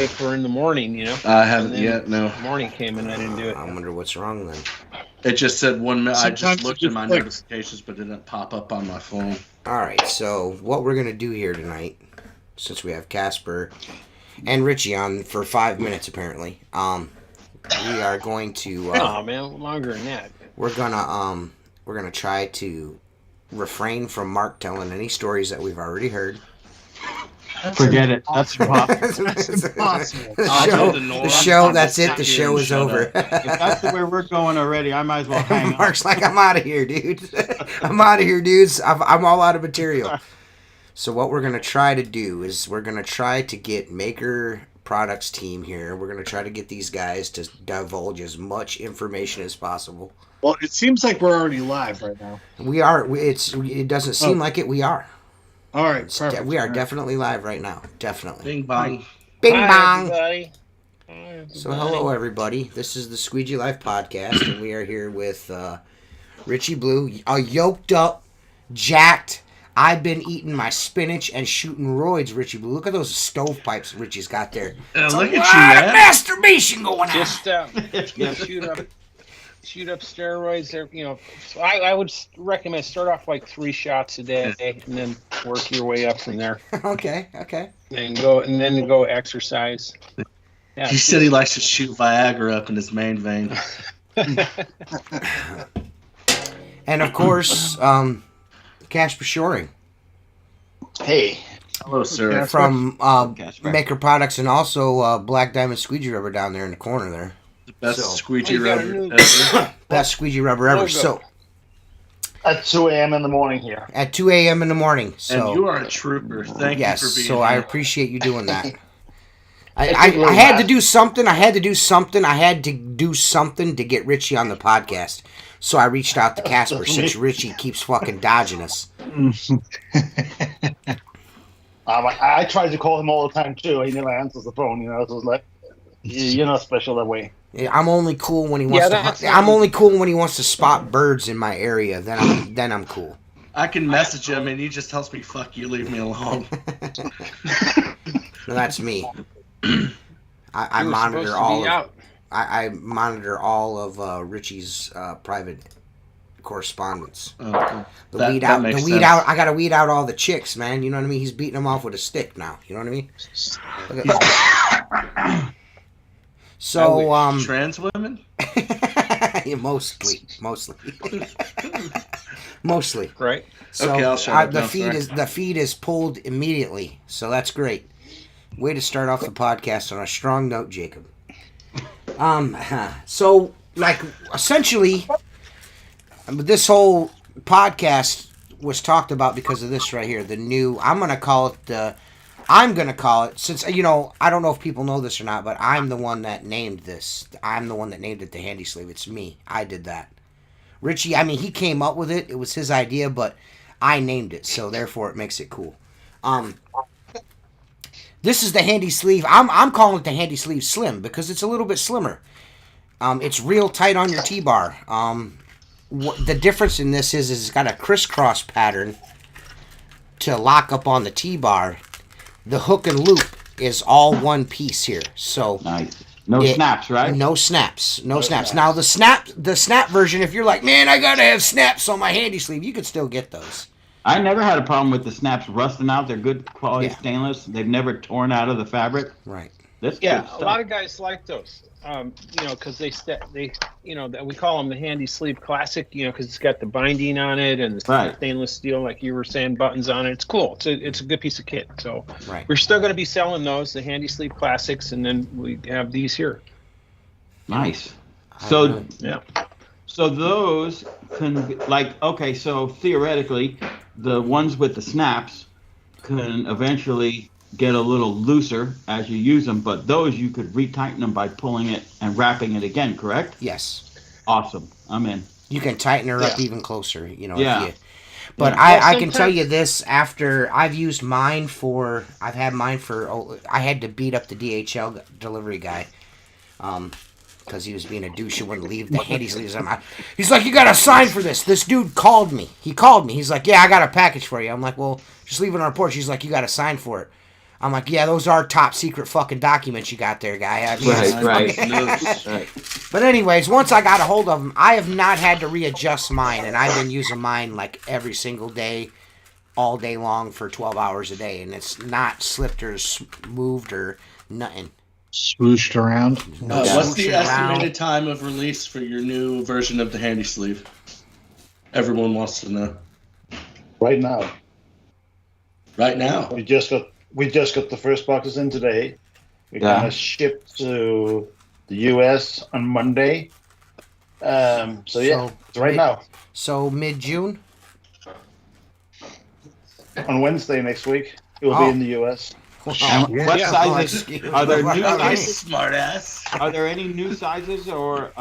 for in the morning, I haven't yet, no. Morning came and I didn't do it. I wonder what's wrong then. It just said 1 minute. I just Sometimes looked it at my just, like- notifications, but it didn't pop up on my phone. All right, so what we're going to do here tonight, since we have Casper and Richie on for 5 minutes apparently, we are going to... oh, man, longer than that. We're gonna try to refrain from Mark telling any stories that we've already heard. Forget it. That's impossible. That's impossible. The show. That's it. The show is over. If that's the way we're going already, I might as well hang up. Mark's like, I'm out of here, dude. I'm out of here, dudes. I'm all out of material. So what we're gonna try to do is we're gonna try to get Maykker Products team here. We're gonna try to get these guys to divulge as much information as possible. Well, it seems like we're already live right now. We are. It doesn't seem like it. We are. All right, perfect. We are definitely live right now. Definitely. Bing bong. Bing Hi, bong. everybody. So hello everybody. This is the Squeegee Life Podcast, and we are here with Richie Blue, a yoked up, jacked. I've been eating my spinach and shooting roids, Richie Blue. Look at those stovepipes Richie's got there. Look at you, Lot of man. masturbation going on. Just shoot up steroids there. So I would recommend start off like 3 shots a day and then work your way up from there. Okay. And go exercise. Yeah, He said he likes to shoot Viagra up in his main vein. And of course, Casper Schjorring Hey. Hello, sir. from Casper. Maykker Products, and also Black Diamond Squeegee Rubber down there in the corner there. The best So- squeegee You got a rubber new- ever. Best squeegee rubber ever. Logo. So At 2 a.m. in the morning here. at 2 a.m. in the morning. So And you are a trooper. Thank yes, you for being so I here. appreciate you doing that. I It's a little had to laugh. do something. I had to do something to get Richie on the podcast. So I reached out to Casper since Richie keeps fucking dodging us. I tried to call him all the time too. He never answers the phone. So it's like you're not special that way. Yeah, I'm only cool when he wants that's to. I'm only cool when he wants to spot birds in my area. Then I'm cool. I can message him, and he just tells me, fuck you, leave me alone. No, that's me. I You were monitor supposed to all be of. out. I monitor all of Richie's private correspondence. Oh, The that- weed that out. makes The weed sense. out. I gotta weed out all the chicks, man. You know what I mean? He's beating them off with a stick now. You know what I mean? Look at so Trans women? yeah, mostly. Mostly. Right? So Okay, I'll shut up the now, sorry. the feed is pulled immediately. So that's great. Way to start off the podcast on a strong note, Jacob. So like essentially this whole podcast was talked about because of this right here. The new I'm gonna call it since I don't know if people know this or not, but I'm the one that named this. I'm the one that named it the handy sleeve. It's me. I did that. Richie, I mean, he came up with it. It was his idea, but I named it, so therefore it makes it cool. This is the handy sleeve. I'm calling it the handy sleeve slim because it's a little bit slimmer. It's real tight on your T-bar. The difference in this is it's got a crisscross pattern to lock up on the T-bar. The hook and loop is all one piece here, so Nice. No snaps, right? no snaps. Now the snap version, if you're like, man, I gotta have snaps on my handy sleeve, you could still get those. I never had a problem with the snaps rusting out. They're good quality Yeah. stainless. They've never torn out of the fabric. Right. That's Yeah, good a stuff. lot of guys like those. Because they we call them the handy sleeve classic. Because it's got the binding on it and the Right. stainless steel, like you were saying, buttons on it. It's cool. It's a good piece of kit. So Right. we're still going to be selling those, the handy sleeve classics, and then we have these here. Nice. So, Yeah. so those can be, okay. So theoretically, the ones with the snaps can eventually get a little looser as you use them, but those you could retighten them by pulling it and wrapping it again. Correct? Yes. Awesome. I'm in. You can tighten her up Yeah. even closer, if Yeah. you. But Yeah. I Well, can tell you this after I've used mine for, I had to beat up the DHL delivery guy, because he was being a douche and wouldn't leave the handy sleeves on my. He's like, you got to sign for this. This dude called me. He called me. He's like, yeah, I got a package for you. I'm like, well, just leave it on our porch. He's like, you got to sign for it. I'm like, yeah, those are top secret fucking documents you got there, guy. I mean, Right. Right. But anyways, once I got a hold of them, I have not had to readjust mine, and I've been using mine like every single day, all day long for 12 hours a day, and it's not slipped or moved or nothing. Swooshed around. No What's the swooshing around. estimated time of release for your new version of the handy sleeve? Everyone wants to know. Right now, Right now. we just got the first boxes in today. We're Yeah. gonna ship to the US on Monday. So yeah, it's right now. So mid-June? On Wednesday next week, it will Oh. be in the US. And what Yeah. sizes are there? New Okay, sizes? smart ass. Are there any new sizes or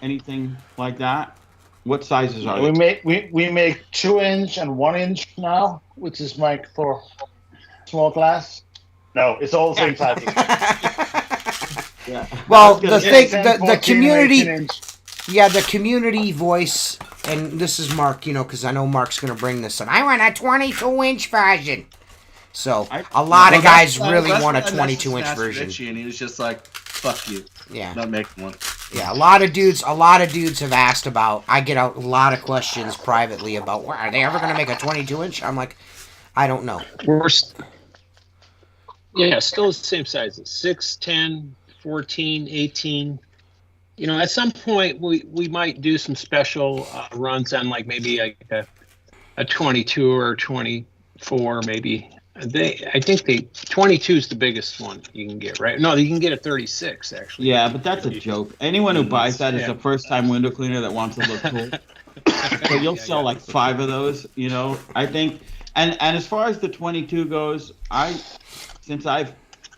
anything like that? What sizes are We there? make 2-inch and 1-inch now, which is Mike for small glass. No, it's all the same sizes. Yeah. Well, I was gonna the say- thing, 10, the 14, community, 18-inch. yeah, the community voice, and this is Mark, because I know Mark's going to bring this up. I want a 22-inch version. So, a lot of guys really want a 22-inch version. Richie, and he was just like, "Fuck you, Yeah. not making one." Yeah, a lot of dudes have asked about. I get a lot of questions privately about, are they ever going to make a 22-inch? I'm like, I don't know. Still the same sizes: 6, 10, 14, 18. At some point we might do some special runs on like maybe a 22 or 24 maybe. I think 22 is the biggest one you can get, right? No, you can get a 36 actually. Yeah, but that's a joke. Anyone who buys that is a first-time window cleaner that wants to look cool. So you'll sell like 5 of those, I think. And as far as the 22 goes, since I've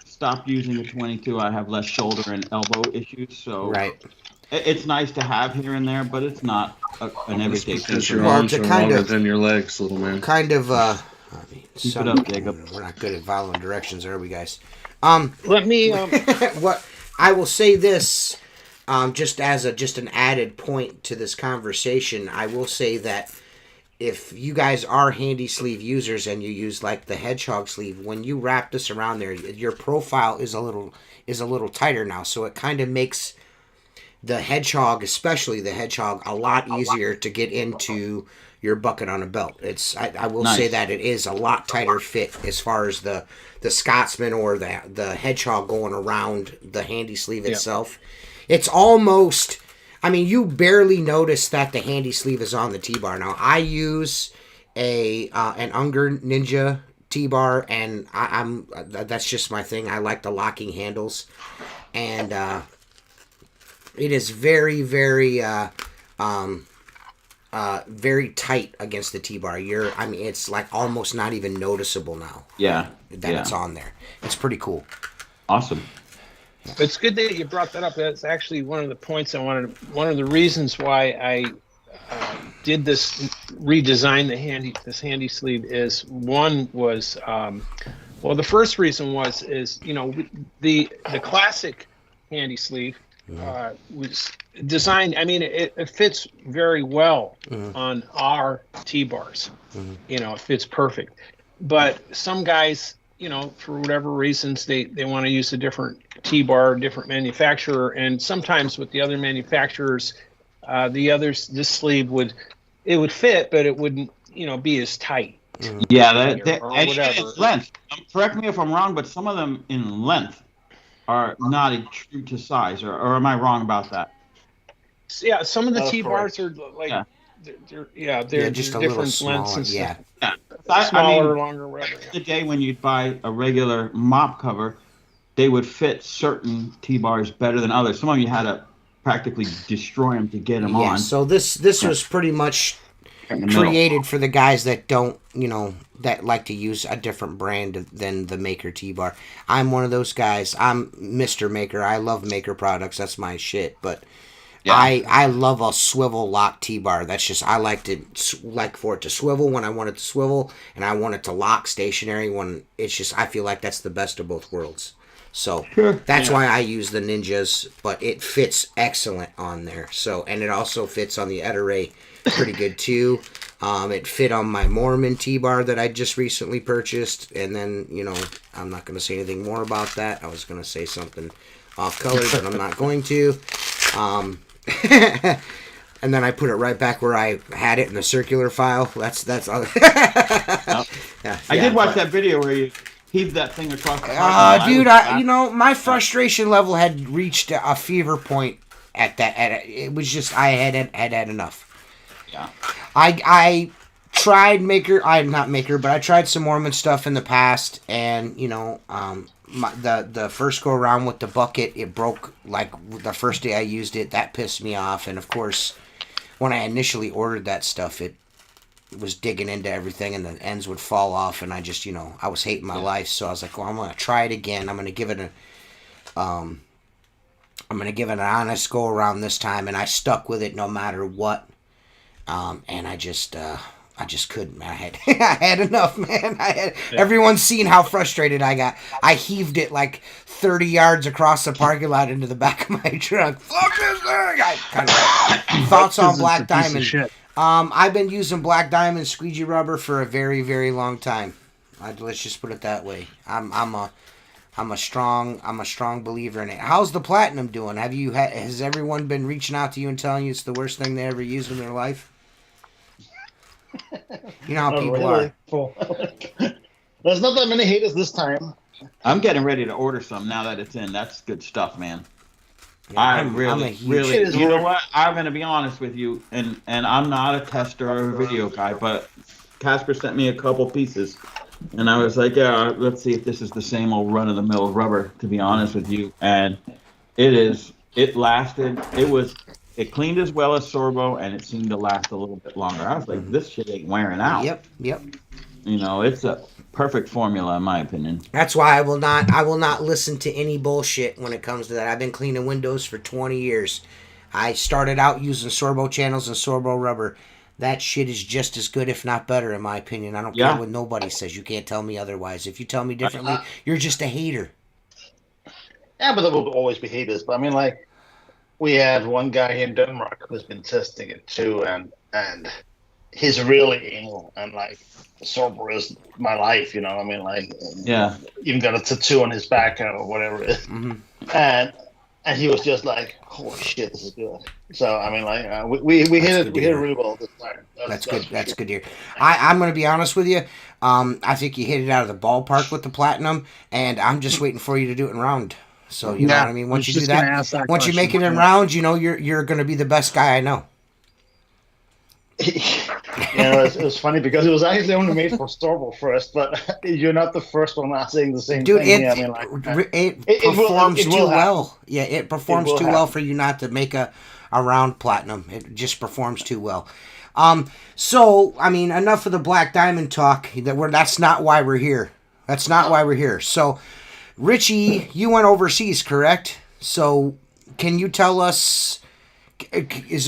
stopped using the 22, I have less shoulder and elbow issues. So Right. it's nice to have here and there, but it's not an everyday thing. Because for your me. Well, arms to are kind longer of- than your legs, little man. Kind of, Keep it up, Jacob. We're not good at following directions, are we, guys? Let me. What I will say this, just as an added point to this conversation, I will say that if you guys are handy sleeve users and you use like the hedgehog sleeve, when you wrap this around there, your profile is a little tighter now, so it kind of makes the hedgehog, especially the hedgehog, a lot easier to get into your bucket on a belt. I will say that it is a lot tighter fit as far as the Scotsman or the hedgehog going around the handy sleeve itself. It's almost, you barely notice that the handy sleeve is on the T-bar. Now I use an Unger Ninja T-bar, and that's just my thing. I like the locking handles, and it is very, very very tight against the T-bar. It's like almost not even noticeable now. Yeah. That it's on there. It's pretty cool. Awesome. It's good that you brought that up. That's actually one of the points I wanted. One of the reasons why I did this redesign this handy sleeve is the first reason is the classic handy sleeve was designed. It fits very well on our T-bars. It fits perfect. But some guys, for whatever reasons, they want to use a different T-bar, different manufacturer, and sometimes with the other manufacturers, this sleeve would fit, but it wouldn't, be as tight. Yeah, or and whatever. even in length. Correct me if I'm wrong, but some of them in length are not true to size, or am I wrong about that? Yeah, some of the That's T-bars are like, Yeah. they're just a different little lengths smaller. and Yeah. stuff. Smaller, longer, whatever. The day when you'd buy a regular mop cover, they would fit certain T-bars better than others. Some of you had to practically destroy them to get them Yeah. on. So this was pretty much In the middle. created for the guys that don't, that like to use a different brand than the Maykker T-bar. I'm one of those guys. I'm Mr. Maykker. I love Maykker Products. That's my shit. But I love a swivel lock T-bar. That's just, I like for it to swivel when I want it to swivel, and I want it to lock stationary when it's just, I feel like that's the best of both worlds. So that's why I use the Ninjas, but it fits excellent on there. So, and it also fits on the Ettore pretty good too. It fit on my Mormon T-bar that I just recently purchased. And then, I'm not going to say anything more about that. I was going to say something off-color, but I'm not going to. And then I put it right back where I had it in the circular file. That's all. I did watch that video where you heaved that thing across the dude, my frustration level had reached a fever point at that. It was just, I had enough. Yeah. I tried not Maykker, but I tried some Mormon stuff in the past, and the first go around with the bucket, it broke like the first day I used it. That pissed me off, and of course, when I initially ordered that stuff, it was digging into everything, and the ends would fall off, and I just I was hating my life, so I was like, well, I'm gonna try it again. I'm gonna give it an honest go around this time, and I stuck with it no matter what. And I just couldn't. I had enough, man. Everyone's seen how frustrated I got. I heaved it like 30 yards across the parking lot into the back of my truck. Fuck this thing! I kind of thoughts on Black Diamond. I've been using Black Diamond squeegee rubber for a very, very long time. Let's just put it that way. I'm a strong believer in it. How's the platinum doing? Has everyone been reaching out to you and telling you it's the worst thing they ever used in their life? You know how people are. There's not that many haters this time. I'm getting ready to order some now that it's in. That's good stuff, man. Yeah, I'm really. You know what? I'm gonna be honest with you, and I'm not a tester or a video guy, but Casper sent me a couple pieces, and I was like, yeah, let's see if this is the same old run-of-the-mill rubber. To be honest with you, and it is. It lasted. It cleaned as well as Sorbo, and it seemed to last a little bit longer. I was like, this shit ain't wearing out. Yep. It's a perfect formula, in my opinion. That's why I will not listen to any bullshit when it comes to that. I've been cleaning windows for 20 years. I started out using Sorbo channels and Sorbo rubber. That shit is just as good, if not better, in my opinion. I don't care what nobody says. You can't tell me otherwise. If you tell me differently, you're just a hater. Yeah, but there will always be haters. But I mean, like, we had one guy here in Denmark who's been testing it too, and he's really anal, and like Sorbo is my life, you know. I mean, like, even got a tattoo on his back or whatever it is. And he was just like, "Holy shit, this is good." So I mean, like, we hit it really well this time. That's good. That's good to hear. I'm going to be honest with you. I think you hit it out of the ballpark with the platinum, and I'm just waiting for you to do it in round. So you know what I mean. Once you do that, once you make it in rounds, you're going to be the best guy I know. It was funny because it was actually only made for Sorbo first, but you're not the first one not saying the same thing. Dude, I mean, like, it performs too well. Yeah, it performs too well for you not to make a round platinum. It just performs too well. So I mean, enough of the Black Diamond talk. That's not why we're here. That's not why we're here. So, Richie, you went overseas, correct? So, can you tell us?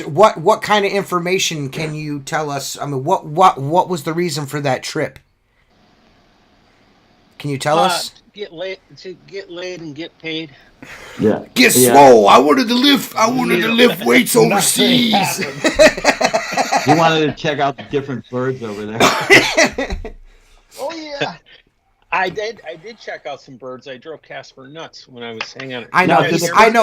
What kind of information can you tell us? I mean, what was the reason for that trip? Can you tell us? Get laid and get paid. Yeah. Get swole. I wanted to lift weights overseas. You wanted to check out the different birds over there. oh yeah. I did check out some birds. I drove Casper nuts when I was hanging out. I know.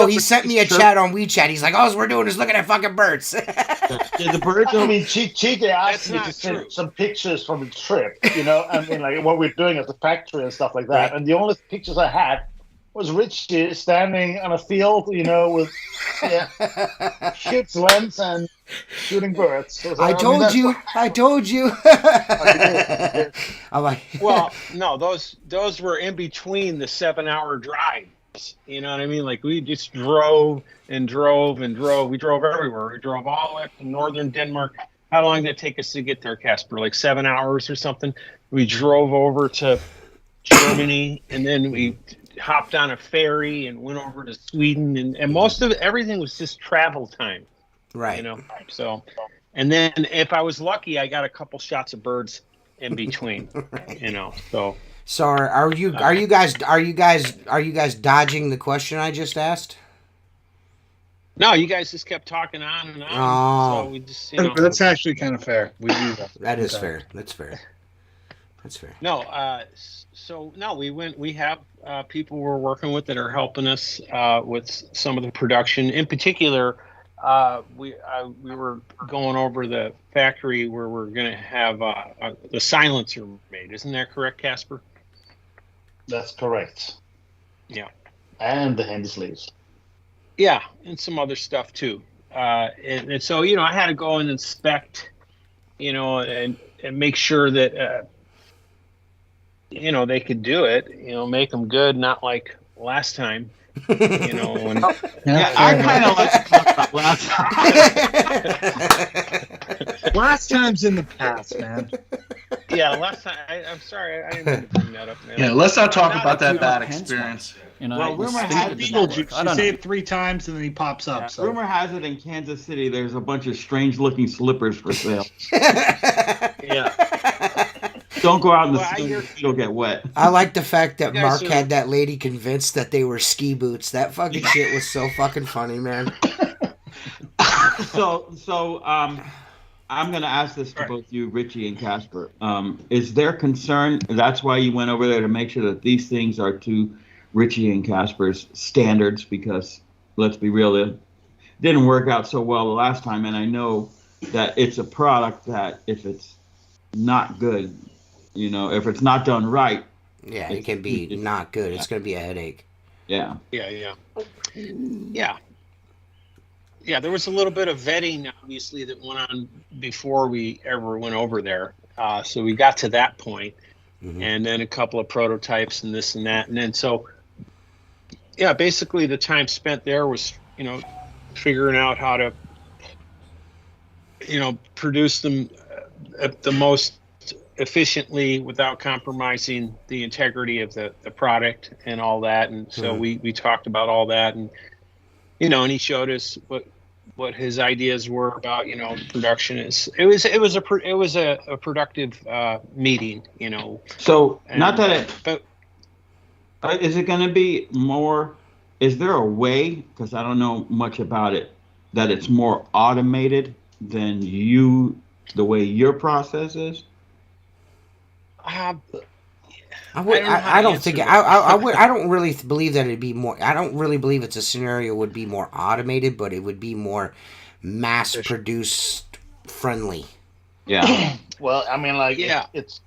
He sent me a chat on WeChat. He's like, all we're doing is looking at fucking birds. The birds. I mean, Chica asked me to send some pictures from the trip. You know, I mean, like what we're doing at the factory and stuff like that. Right. And the only pictures I had was Richie standing on a field, you know, with shoots lens and shooting birds. So, I told you. I'm like, well, no, those were in between the 7-hour drives. You know what I mean? Like we just drove and drove and drove. We drove everywhere. We drove all the way up to northern Denmark. How long did it take us to get there, Casper? Like 7 hours or something. We drove over to Germany, and then we hopped on a ferry and went over to Sweden, and most of everything was just travel time. Right. You know. So, and then if I was lucky, I got a couple shots of birds in between. Right. You know. So are you guys dodging the question I just asked? No, you guys just kept talking on and on. Oh. So we just, you know. That's actually kind of fair. We do that. That is Okay. fair. That's fair. That's fair. No, so no, we have people we're working with that are helping us with some of the production. In particular, we were going over the factory where we're going to have the silencer made. Isn't that correct, Casper? That's correct. Yeah. And the handy sleeves. Yeah, and some other stuff too. And so, you know, I had to go and inspect, you know, and make sure that, you know, they could do it, you know, make them good, not like last time, you know. And, Yeah, I kind of like to talk about last time. Last time's in the past, man. yeah, last time, I'm sorry, I didn't mean to bring that up, man. Yeah, let's not talk about that Not bad a experience. You know, Well, I rumor just has think it it did that not work. Beetlejuice. I You don't say know. it 3 times and then he pops up. So. Rumor has it in Kansas City there's a bunch of strange-looking slippers for sale. Yeah. Don't go out in the Well, I sun; hear- you'll get wet. I like the fact that You guys Mark are- had that lady convinced that they were ski boots. That fucking shit was so fucking funny, man. So, I'm going to ask this to both you, Richie and Casper. Is there concern? That's why you went over there to make sure that these things are to Richie and Casper's standards, because let's be real, it didn't work out so well the last time, and I know that it's a product that if it's not good, you know, if it's not done right, Yeah, it can be not good. It's going to be a headache. yeah. Yeah. Yeah, there was a little bit of vetting, obviously, that went on before we ever went over there. So we got to that point, and then a couple of prototypes and this and that. And then so, yeah, basically the time spent there was, you know, figuring out how to, you know, produce them the most efficiently without compromising the integrity of the product and all that. And so we talked about all that, and you know, and he showed us what his ideas were about, you know, production. It was a productive meeting, you know. So, And, not that it, but is it going to be more, is there a way, because I don't know much about it, that it's more automated than the way your process is? I I don't think I don't really believe that it'd be more. I don't really believe it's a scenario would be more automated, but it would be more mass produced friendly. Yeah. Well, I mean, like, Yeah. it's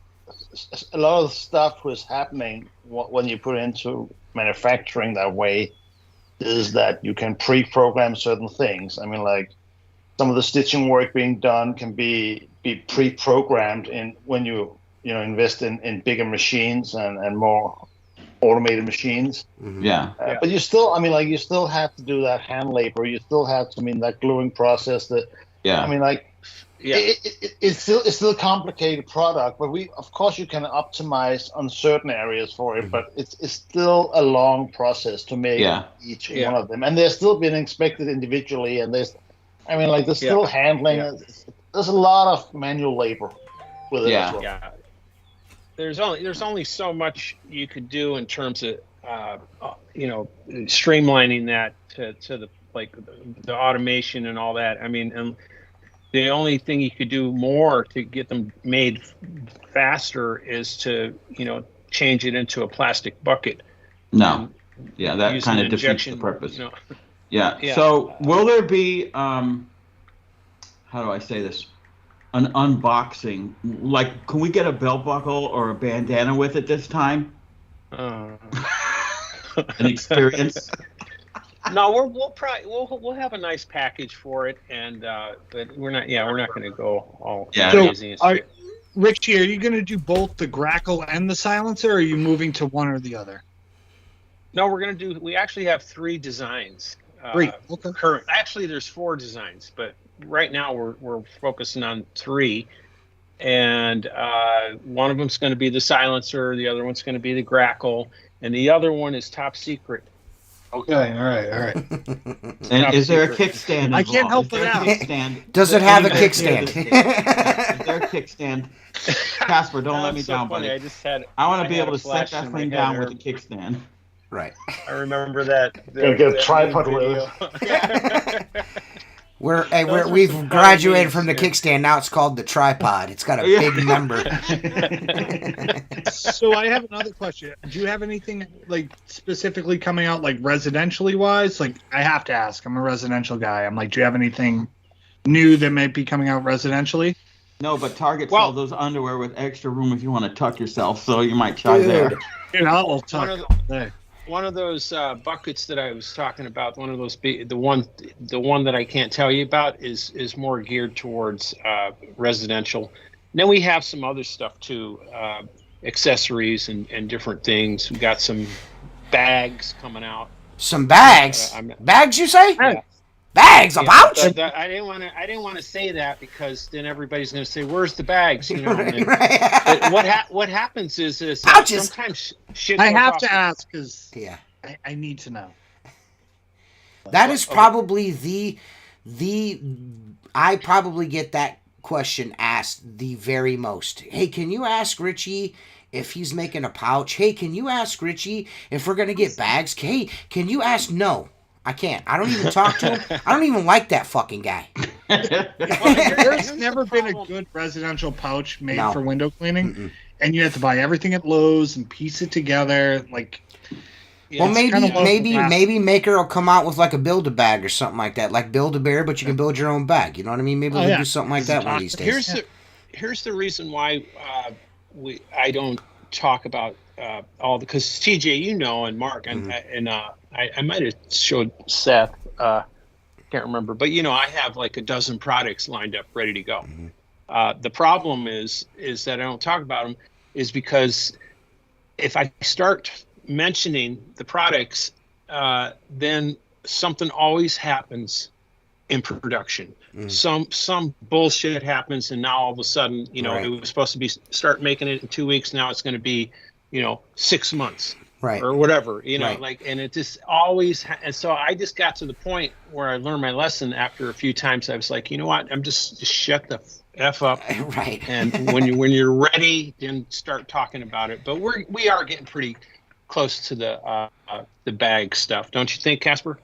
a lot of stuff was happening when you put it into manufacturing that way, is that you can pre-program certain things. I mean, like, some of the stitching work being done can be pre-programmed in when you invest in bigger machines and more automated machines. Yeah. But you still, I mean, like, you still have to do that hand labor. You still have to, I mean, that gluing process. Yeah. I mean, like, yeah, it's still a complicated product. But of course, you can optimize on certain areas for it. But it's still a long process to make each one of them, and they're still being inspected individually. And there's still handling. Yeah. There's a lot of manual labor with it as well. Yeah. There's only so much you could do in terms of streamlining that to the automation and all that. I mean, and the only thing you could do more to get them made faster is to change it into a plastic bucket. No. Yeah, that Use kind an of defeats injection, the purpose. you know. Yeah. Yeah. So will there be how do I say this? An unboxing? Like, can we get a belt buckle or a bandana with it this time? Uh, An experience? No, we'll have a nice package for it, and but we're not going to go all crazy and shit. Richie, are you going to do both the grackle and the silencer, or are you moving to one or the other? No, we actually have 3 designs. Great. Okay. Actually, there's 4 designs, but right now we're focusing on 3, and one of them's going to be the silencer, the other one's going to be the grackle, and the other one is top secret. Okay. All right. And is there a kickstand? I can't help Is there it a out. kickstand? Does it have a Anybody kickstand? hear this? Is there a kickstand? Casper, don't let me That's so down, funny. buddy. I want to be had able a to set flash that in my thing head down there. with a kickstand. Right. I remember that. Gonna get a that tripod meme with video. We're Those we've are some funny graduated memes, from the man. kickstand. Now it's called the tripod. It's got a Yeah. big member. So I have another question. Do you have anything like specifically coming out like residentially wise? Like I have to ask. I'm a residential guy. I'm like, do you have anything new that might be coming out residentially? No, but Target Well- sell those underwear with extra room if you want to tuck yourself, so you might try there. Dude. Dude, I'll talk One of the- all day. One of those buckets that I was talking about, one of those, the one that I can't tell you about is more geared towards residential. And then we have some other stuff too, accessories and different things. We got some bags coming out. Some bags. Bags, you say? Yeah. Bags, a pouch? I didn't want to say that because then everybody's going to say, "Where's the bags?" You know. And, Right. but what happens is Pouches. sometimes shit. I goes have off to ask because Yeah. I need to know. That is probably I probably get that question asked the very most. Hey, can you ask Richie if he's making a pouch? Hey, can you ask Richie if we're going to get bags? Hey, can you ask? No, I can't. I don't even talk to him. I don't even like that fucking guy. There's never been a good residential pouch made No. for window cleaning, Mm-mm. and you have to buy everything at Lowe's and piece it together. Like, Well, it's kind of maybe awful. Maykker will come out with like a Build-A-Bag or something like that, like Build-A-Bear, but you can build your own bag. You know what I mean? Maybe Oh, we'll yeah. do something like that one of these days. Here's the reason why I don't talk about because TJ, you know, and Mark, and I might have showed Seth. Can't remember, but you know, I have like a dozen products lined up, ready to go. The problem is that I don't talk about them, is because if I start mentioning the products, then something always happens in production. Some bullshit happens, and now all of a sudden, you know, Right. it was supposed to be start making it in 2 weeks. Now it's going to be, 6 months. Right. Or whatever, Right. and it just always, and so I just got to the point where I learned my lesson after a few times. I was like, you know what, I'm just shut the F up. Right. And when you're ready, then start talking about it. But we are getting pretty close to the bag stuff, don't you think, Casper?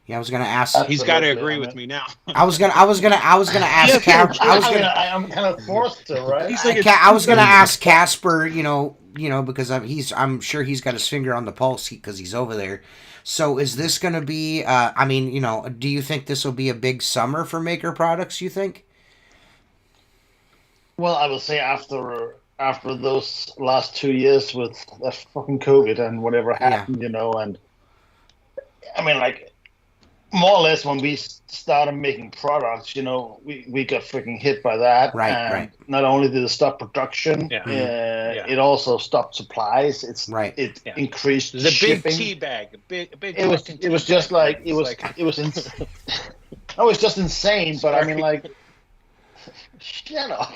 Yeah, I was gonna ask. He's got to Absolutely, agree I with mean- me now. I was gonna ask. I'm kind of forced to, right? He's like, I was gonna ask Casper. Because I'm sure he's got his finger on the pulse because he's over there. So is this gonna be? Do you think this will be a big summer for Maykker Products? You think? Well, I will say after those last 2 years with that fucking COVID and whatever happened, and I mean, like, more or less when we started making products, we got freaking hit by that. Right, and right. Not only did it stop production, Yeah. it also stopped supplies. Right. It Yeah. increased There's a shipping. big tea bag, a big. It was fucking it was tea just bag. like It's it was no, it's just insane. But I mean, like, shut up.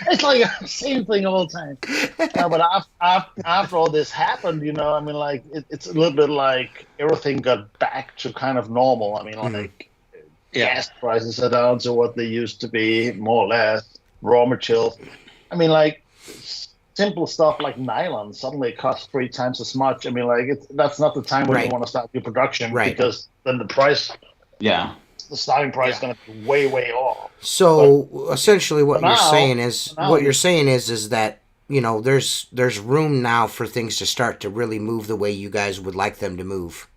It's like the same thing all the time. No, but after all this happened, I mean, like, it's a little bit like everything got back to kind of normal. I mean, like, gas prices are down to what they used to be, more or less. Raw materials. I mean, like, simple stuff like nylon suddenly costs 3 times as much. I mean, like, that's not the time when Right. you want to start your production, Right. because then the starting price is going to be way, way off. So essentially, what For you're now- saying is for now- what you're saying is that there's room now for things to start to really move the way you guys would like them to move.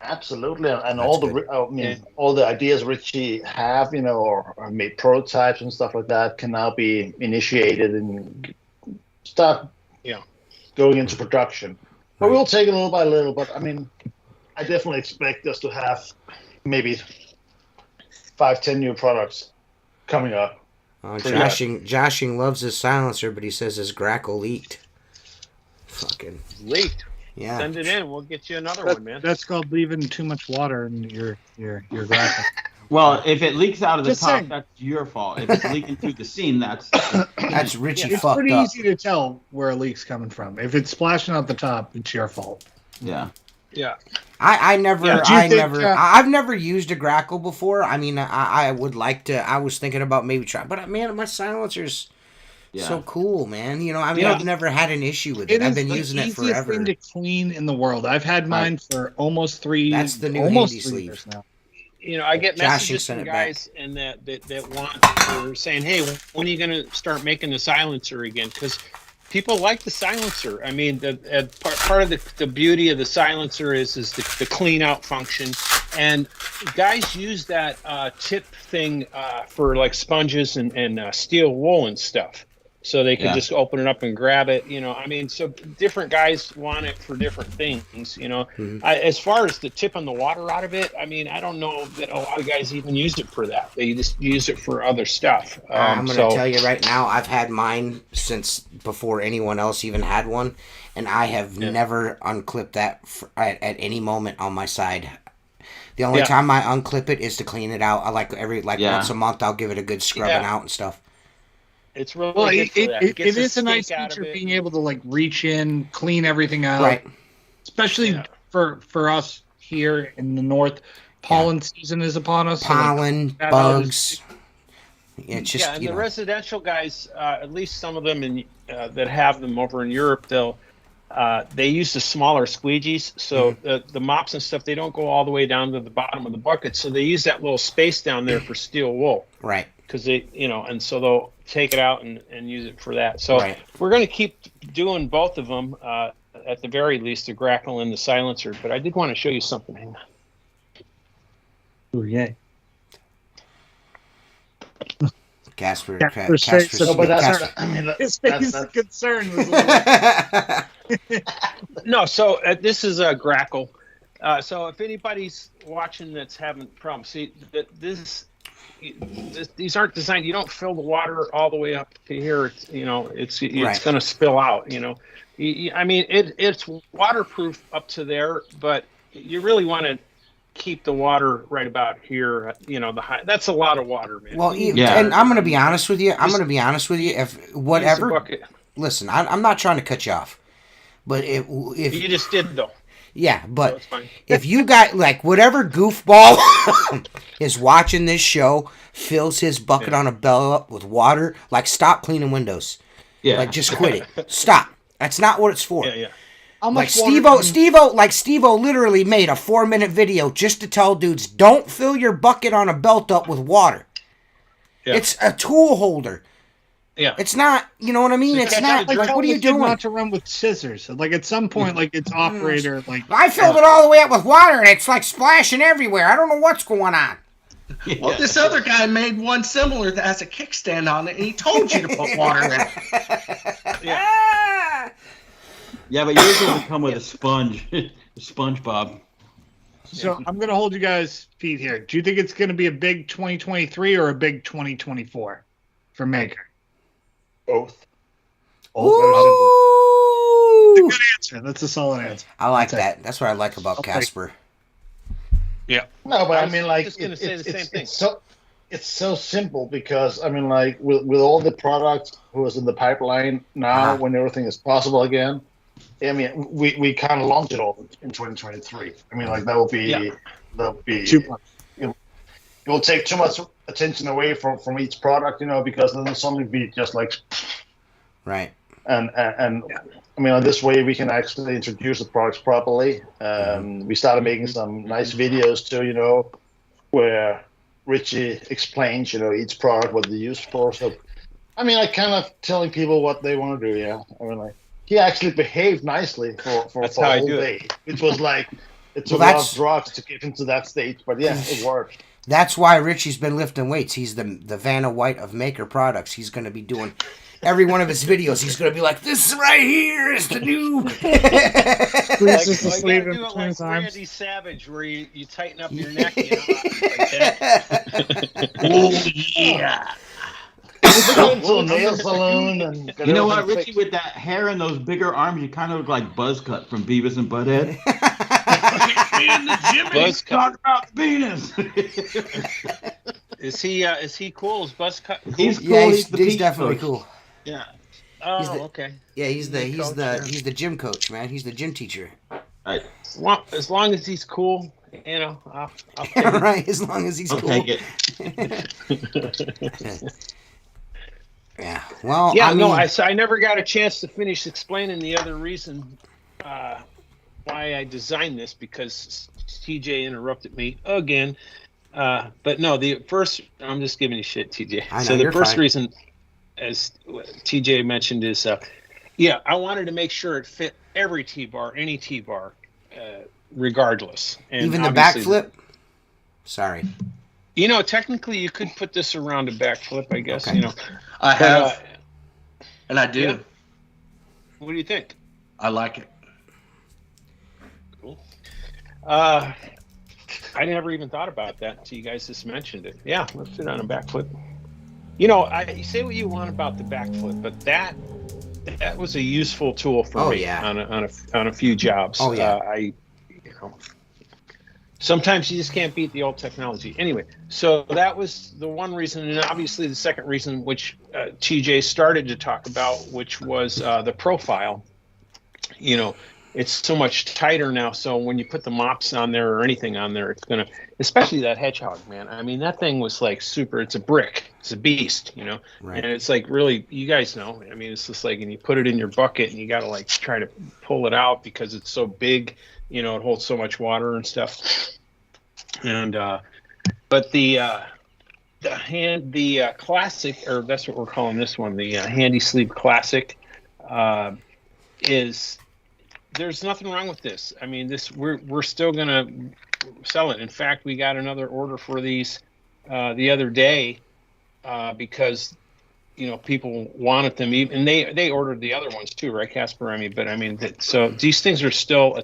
Absolutely, and That's all good. all the ideas Richie have, or made prototypes and stuff like that can now be initiated and start, going into production. But we'll take it little by little. But I mean, I definitely expect us to have maybe 5-10 new products coming up. Joshing loves his silencer, but he says his grackle leaked. Fucking leaked. yeah. Send it in. We'll get you another one, man. That's called leaving too much water in your graphic. Well, if it leaks out of the Just top, saying. that's your fault. If it's leaking through the seam, that's Richie It's fucked pretty up. easy to tell where a leak's coming from. If it's splashing out the top, it's your fault. yeah. Yeah. I've never used a grackle before. I mean, I would like to. I was thinking about maybe trying, but man, my silencers Yeah. So cool, man. You know, I mean, Yeah. I've never had an issue with it. I've been using it easiest forever. thing to clean in the world. I've had mine for almost three. That's the new almost handy 3 sleeve. years now. You know, I get Joshing messages sent from it back. guys and that want or saying, "Hey, when are you going to start making the silencer again?" Because people like the silencer. I mean, part of the beauty of the silencer is the clean out function, and guys use that tip thing for like sponges and steel wool and stuff. So they can just open it up and grab it, you know. I mean, so different guys want it for different things, you know. As far as the tipping the water out of it, I mean, I don't know that a lot of guys even use it for that. They just use it for other stuff. I'm going to tell you right now, I've had mine since before anyone else even had one, and I have never unclipped that at any moment on my side. The only time I unclip it is to clean it out. I like once a month, I'll give it a good scrubbing out and stuff. It's really good for that. It is a nice feature being able to like reach in, clean everything out. Right. Especially for us here in the north. Pollen season is upon us. Pollen, so bugs. It's just, and the residential guys, at least some of them that have them over in Europe, they use the smaller squeegees. So the mops and stuff, they don't go all the way down to the bottom of the bucket. So they use that little space down there for steel wool. Right. Because they, you know, and so they'll take it out and use it for that. So we're going to keep doing both of them, at the very least, the grackle and the silencer. But I did want to show you something. Hang on. Oh, yay. Casper. No, but his face of concern was No, so this is a grackle. So if anybody's watching that's having problems, see, these aren't designed. You don't fill the water all the way up to here. It's, you know, it's going to spill out. You know, I mean, it's waterproof up to there, but you really want to keep the water right about here. You know, that's a lot of water, man. Well, and I'm going to be honest with you. If whatever, listen, I'm not trying to cut you off, but if you just did though. Yeah, but if you got, like, whatever goofball is watching this show fills his bucket on a bell up with water, like, stop cleaning windows. Yeah. Like, just quit it. Stop. That's not what it's for. Yeah. Like, Steve-O literally made a 4-minute video just to tell dudes, don't fill your bucket on a belt up with water. Yeah. It's a tool holder. Yeah. It's not, you know what I mean? It's not, like what are you doing? Not to run with scissors. Like, at some point, like, it's operator, like... I filled it all the way up with water, and it's, like, splashing everywhere. I don't know what's going on. Yeah. Well, this other guy made one similar that has a kickstand on it, and he told you to put water in it. Yeah, but yours will come with a sponge. SpongeBob. So I'm going to hold you guys' feet here. Do you think it's going to be a big 2023 or a big 2024 for Maykker? Both. That's a good answer. That's a solid answer. I like that. That's what I like about Casper. Yeah. No, but I mean, like, just going to say the same thing. It's so simple because, I mean, like, with all the products who is in the pipeline now, when everything is possible again, I mean, we can't launch it all in 2023. I mean, like, that will be too much. It will take too much attention away from each product, you know, because then it'll suddenly be just like, right. And I mean, this way we can actually introduce the products properly. We started making some nice videos too, you know, where Richie explains, you know, each product, what they use for. So, I mean, like, kind of telling people what they want to do. Yeah, I mean, like, he actually behaved nicely for a whole day. It was like it took a lot of drugs to get him to that stage, but yeah, it worked. That's why Richie's been lifting weights. He's the Vanna White of Maykker Products. He's going to be doing every one of his videos. He's going to be like, "This right here is the new." Like do it like Randy Savage, where you tighten up your neck, you know, like that. Oh yeah. Nail salon and you know what, Richie, with that hair and those bigger arms, you kind of look like Buzzcut from Beavis and Butthead. Me in the gym and he's talking about penis. Is he cool? Is Buzzcut cool? He's cool. Yeah, he's definitely cool. Yeah. Oh, okay. Yeah, he's the gym coach, man. He's the gym teacher. Right. As long as he's cool, you know, I'll take it. Right, as long as he's cool. Take it. Yeah. Well, Yeah, I mean, no, I never got a chance to finish explaining the other reason why I designed this, because TJ interrupted me again. But no, the first, I'm just giving you shit, TJ. I know, So the you're first fine. reason, as TJ mentioned, is yeah, I wanted to make sure it fit every T-bar, any T-bar, regardless. And even the obviously backflip. Sorry. You know, technically, you could put this around a backflip, I guess. Okay. You know, I but, have, and I do. yeah. What do you think? I like it. Cool. I never even thought about that until you guys just mentioned it. Yeah, let's sit on a backflip. You know, you say what you want about the backflip, but that was a useful tool for me on a few jobs. Oh, yeah. You know, sometimes you just can't beat the old technology. Anyway, so that was the one reason, and obviously the second reason, which TJ started to talk about, which was the profile. You know, it's so much tighter now, so when you put the mops on there or anything on there, it's gonna, especially that hedgehog, man. I mean, that thing was like super. It's a brick. It's a beast, you know. Right. And it's like, really, you guys know. I mean, it's just like, and you put it in your bucket, and you got to like try to pull it out because it's so big. You know, it holds so much water and stuff. And but the classic, or that's what we're calling this one, the Handy Sleeve Classic, is, there's nothing wrong with this. I mean, this, we're still gonna sell it. In fact, we got another order for these the other day because, you know, people wanted them, and they ordered the other ones too, right, Casper? I mean, but I mean, so these things are still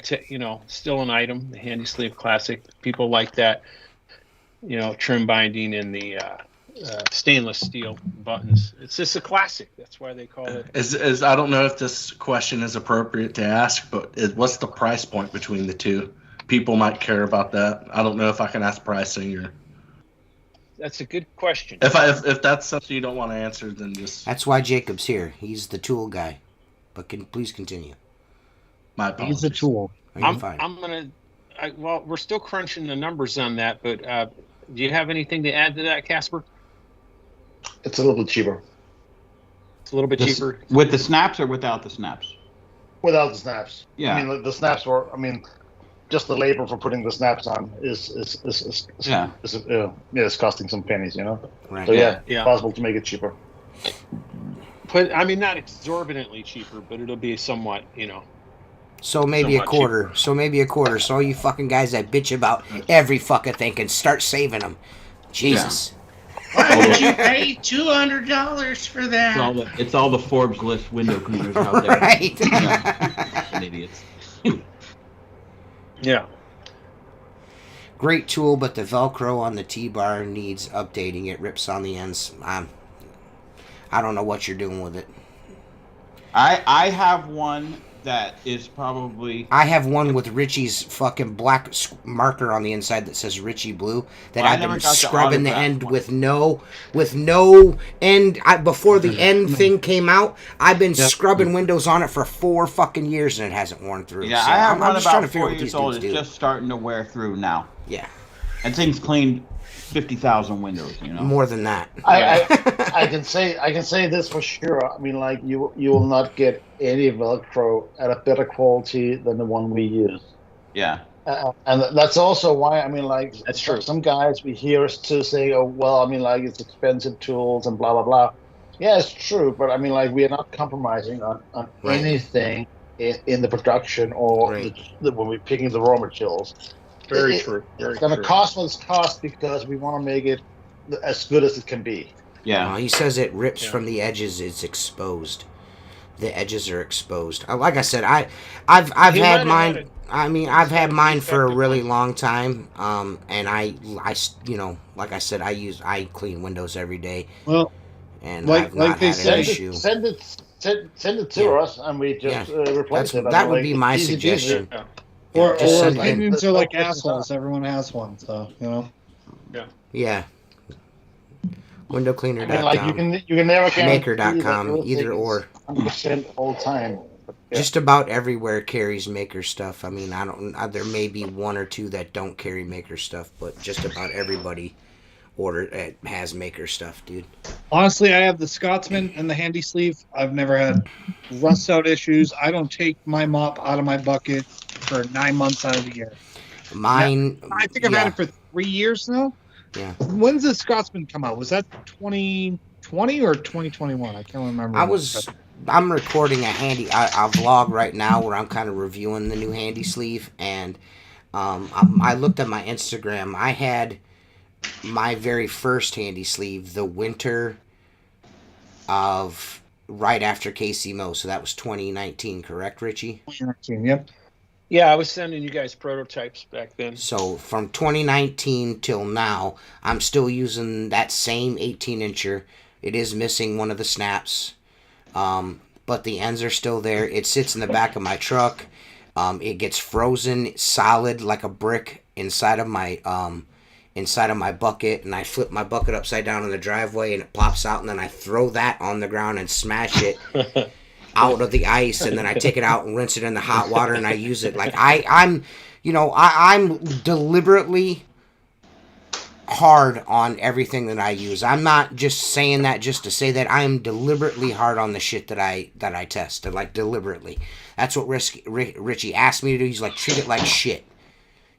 still an item. The Handy Sleeve Classic, people like that, you know, trim binding and the stainless steel buttons. It's just a classic. That's why they call it. I don't know if this question is appropriate to ask, but what's the price point between the two? People might care about that. I don't know if I can ask pricing or. That's a good question. If that's something you don't want to answer, then just. That's why Jacob's here. He's the tool guy. But please continue. My apologies. He's the tool. You're fine. I'm gonna. Well, we're still crunching the numbers on that, but do you have anything to add to that, Casper? It's a little bit cheaper. It's a little bit cheaper. With the snaps or without the snaps? Without the snaps. Yeah. I mean, the snaps were. I mean, just the labor for putting the snaps on is it's costing some pennies, you know. Right. So yeah, Yeah. possible to make it cheaper. But I mean, not exorbitantly cheaper, but it'll be somewhat, you know. So maybe a Somewhat quarter. So maybe a quarter. So all you fucking guys that bitch about every fucking thing can start saving them. Jesus. Why would you pay $200 for that? It's all the Forbes list window cleaners out there. Right. Yeah. Idiots. Yeah. Great tool, but the Velcro on the T-bar needs updating. It rips on the ends. I don't know what you're doing with it. I have one that is probably. I have one with Richie's fucking black marker on the inside that says Richie Blue that Well, I I've been never got the scrubbing the autograph end one. with no end. Before the end thing came out, I've been scrubbing windows on it for 4 fucking years and it hasn't worn through. Yeah, so I have I'm one just trying about to figure 4 out what these years old. dudes It's do. just starting to wear through now. Yeah, And things cleaned 50,000 windows. You know. more than that. I can say this for sure. I mean, like you will not get any Velcro at a better quality than the one we use. Yeah. And that's also why, I mean, like, That's true. some guys we hear us to say, oh, well, I mean, like, it's expensive tools and blah, blah, blah. Yeah, it's true, but I mean, like, we are not compromising on Right. anything in the production or Right. when we're picking the raw materials. Very true. Very It's going to true. cost what it's cost because we want to make it as good as it can be. Yeah. He says it rips Yeah. from the edges. It's exposed. The edges are exposed. Like I said, I've had He might have mine. had I mean, I've had mine for a defective really one. long time. And I you know, like I said, I clean windows every day, Well, and Like- I've not like they had said, an issue. Send it to Yeah. us, and we just replace it. I That mean, would like, be my it's easy peasy. suggestion. or just send it in. opinions are like assholes. Everyone has one, so you know. Yeah. I mean, like Windowcleaner.com. you can never Maykker.com, either or. 100% all time. Yeah. Just about everywhere carries Maykker stuff. I mean, I don't. There may be one or two that don't carry Maykker stuff, but just about everybody order it has Maykker stuff, dude. Honestly, I have the Scotsman and the handy sleeve. I've never had rust out issues. I don't take my mop out of my bucket for 9 months out of the year. Mine, I think I've had it for 3 years now. Yeah. When's the Scotsman come out? Was that 2020 or 2021? I can't remember. I'm recording a vlog right now where I'm kind of reviewing the new handy sleeve, and I looked at my Instagram. I had my very first handy sleeve the winter of right after KCMO, so that was 2019, correct, Richie? 2019, yep. Yeah, I was sending you guys prototypes back then. So from 2019 till now, I'm still using that same 18-incher. It is missing one of the snaps, but the ends are still there. It sits in the back of my truck. It gets frozen solid like a brick inside of my bucket, and I flip my bucket upside down in the driveway, and it pops out, and then I throw that on the ground and smash it out of the ice, and then I take it out and rinse it in the hot water, and I use it. Like I'm deliberately hard on everything that I use. I'm not just saying that just to say that. I am deliberately hard on the shit that I test, like deliberately. That's what Richie asked me to do. He's like, treat it like shit.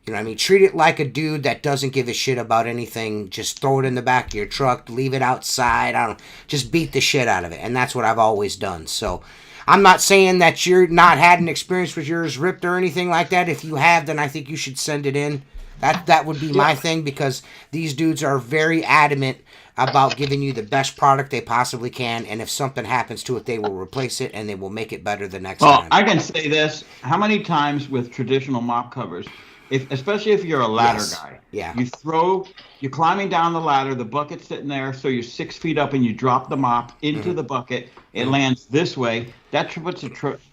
You know what I mean? Treat it like a dude that doesn't give a shit about anything. Just throw it in the back of your truck, leave it outside. Just beat the shit out of it. And that's what I've always done. So I'm not saying that you're not had an experience with yours ripped or anything like that. If you have, then I think you should send it in. That would be my thing, because these dudes are very adamant about giving you the best product they possibly can, and if something happens to it, they will replace it and they will make it better the next time. I can say this: how many times with traditional mop covers, especially if you're a ladder guy, you're climbing down the ladder, the bucket's sitting there, so you're 6 feet up, and you drop the mop into the bucket. It lands this way. That's what's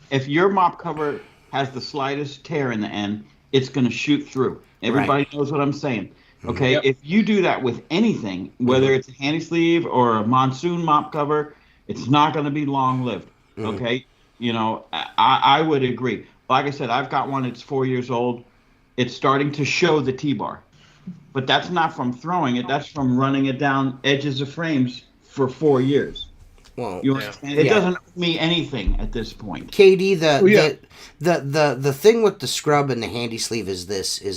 if your mop cover has the slightest tear in the end, it's going to shoot through. Everybody knows what I'm saying. Okay, if you do that with anything, whether it's a handy sleeve or a monsoon mop cover, it's not going to be long lived. Okay, I would agree. Like I said, I've got one. It's 4 years old. It's starting to show the T-bar, but that's not from throwing it. That's from running it down edges of frames for 4 years. Well, you understand? It doesn't owe me anything at this point. KD, the thing with the scrub and the handy sleeve is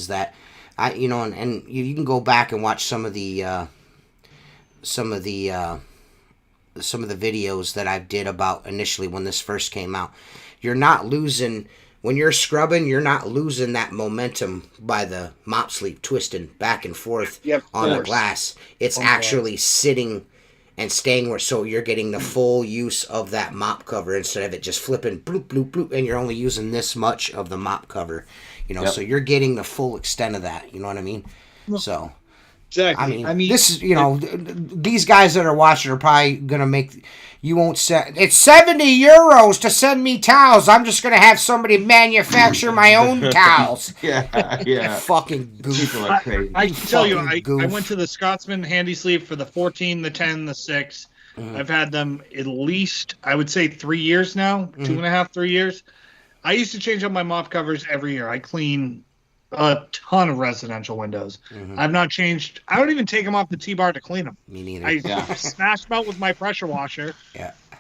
that and you can go back and watch some of the videos that I did about initially when this first came out. You're not losing when you're scrubbing. You're not losing that momentum by the mop sleeve twisting back and forth on the glass. It's actually sitting and staying where, so you're getting the full use of that mop cover instead of it just flipping bloop bloop bloop, and you're only using this much of the mop cover, so you're getting the full extent of that, you know what I mean? So exactly. I mean this is, these guys that are watching are probably gonna make, you won't say it's €70 to send me towels. I'm just gonna have somebody manufacture my own towels. Yeah. Fucking goof. People are crazy. I can tell you, I went to the Scotsman handy sleeve for the 14, the 10, the 6. I've had them at least, I would say, 3 years now, 2.5, 3 years. I used to change up my mop covers every year. I clean a ton of residential windows. I've not changed. I don't even take them off the T-bar to clean them. Me neither. I smash them out with my pressure washer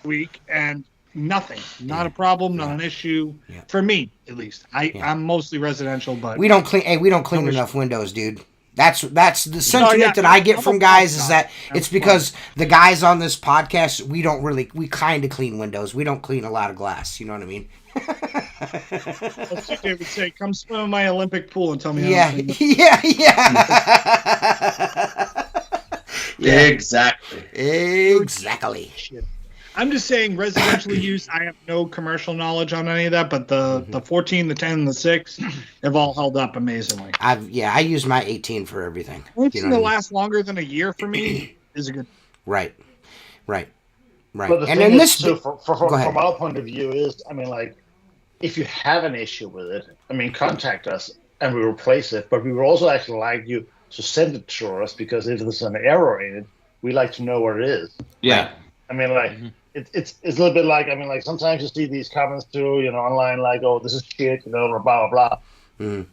week, and nothing. Not a problem, not an issue. For me, at least. I'm mostly residential, but we don't clean. Hey, we don't clean enough windows, dude. That's the sentiment that I get from guys is that it's because the guys on this podcast, we kind of clean windows. We don't clean a lot of glass. You know what I mean? That's what they would say. Come swim in my Olympic pool and tell me how to clean Exactly. I'm just saying, residential use, I have no commercial knowledge on any of that, but the 14, the 10, and the 6 have all held up amazingly. I use my 18 for everything. Anything that lasts longer than a year for me is a good. Right. But the and thing then is, too, from our point of view is, if you have an issue with it, contact us and we replace it. But we would also actually like you to send it to us, because if there's an error in it, we like to know what it is. Yeah. It's a little bit like, sometimes you see these comments too, online, like, oh, this is shit, blah, blah, blah.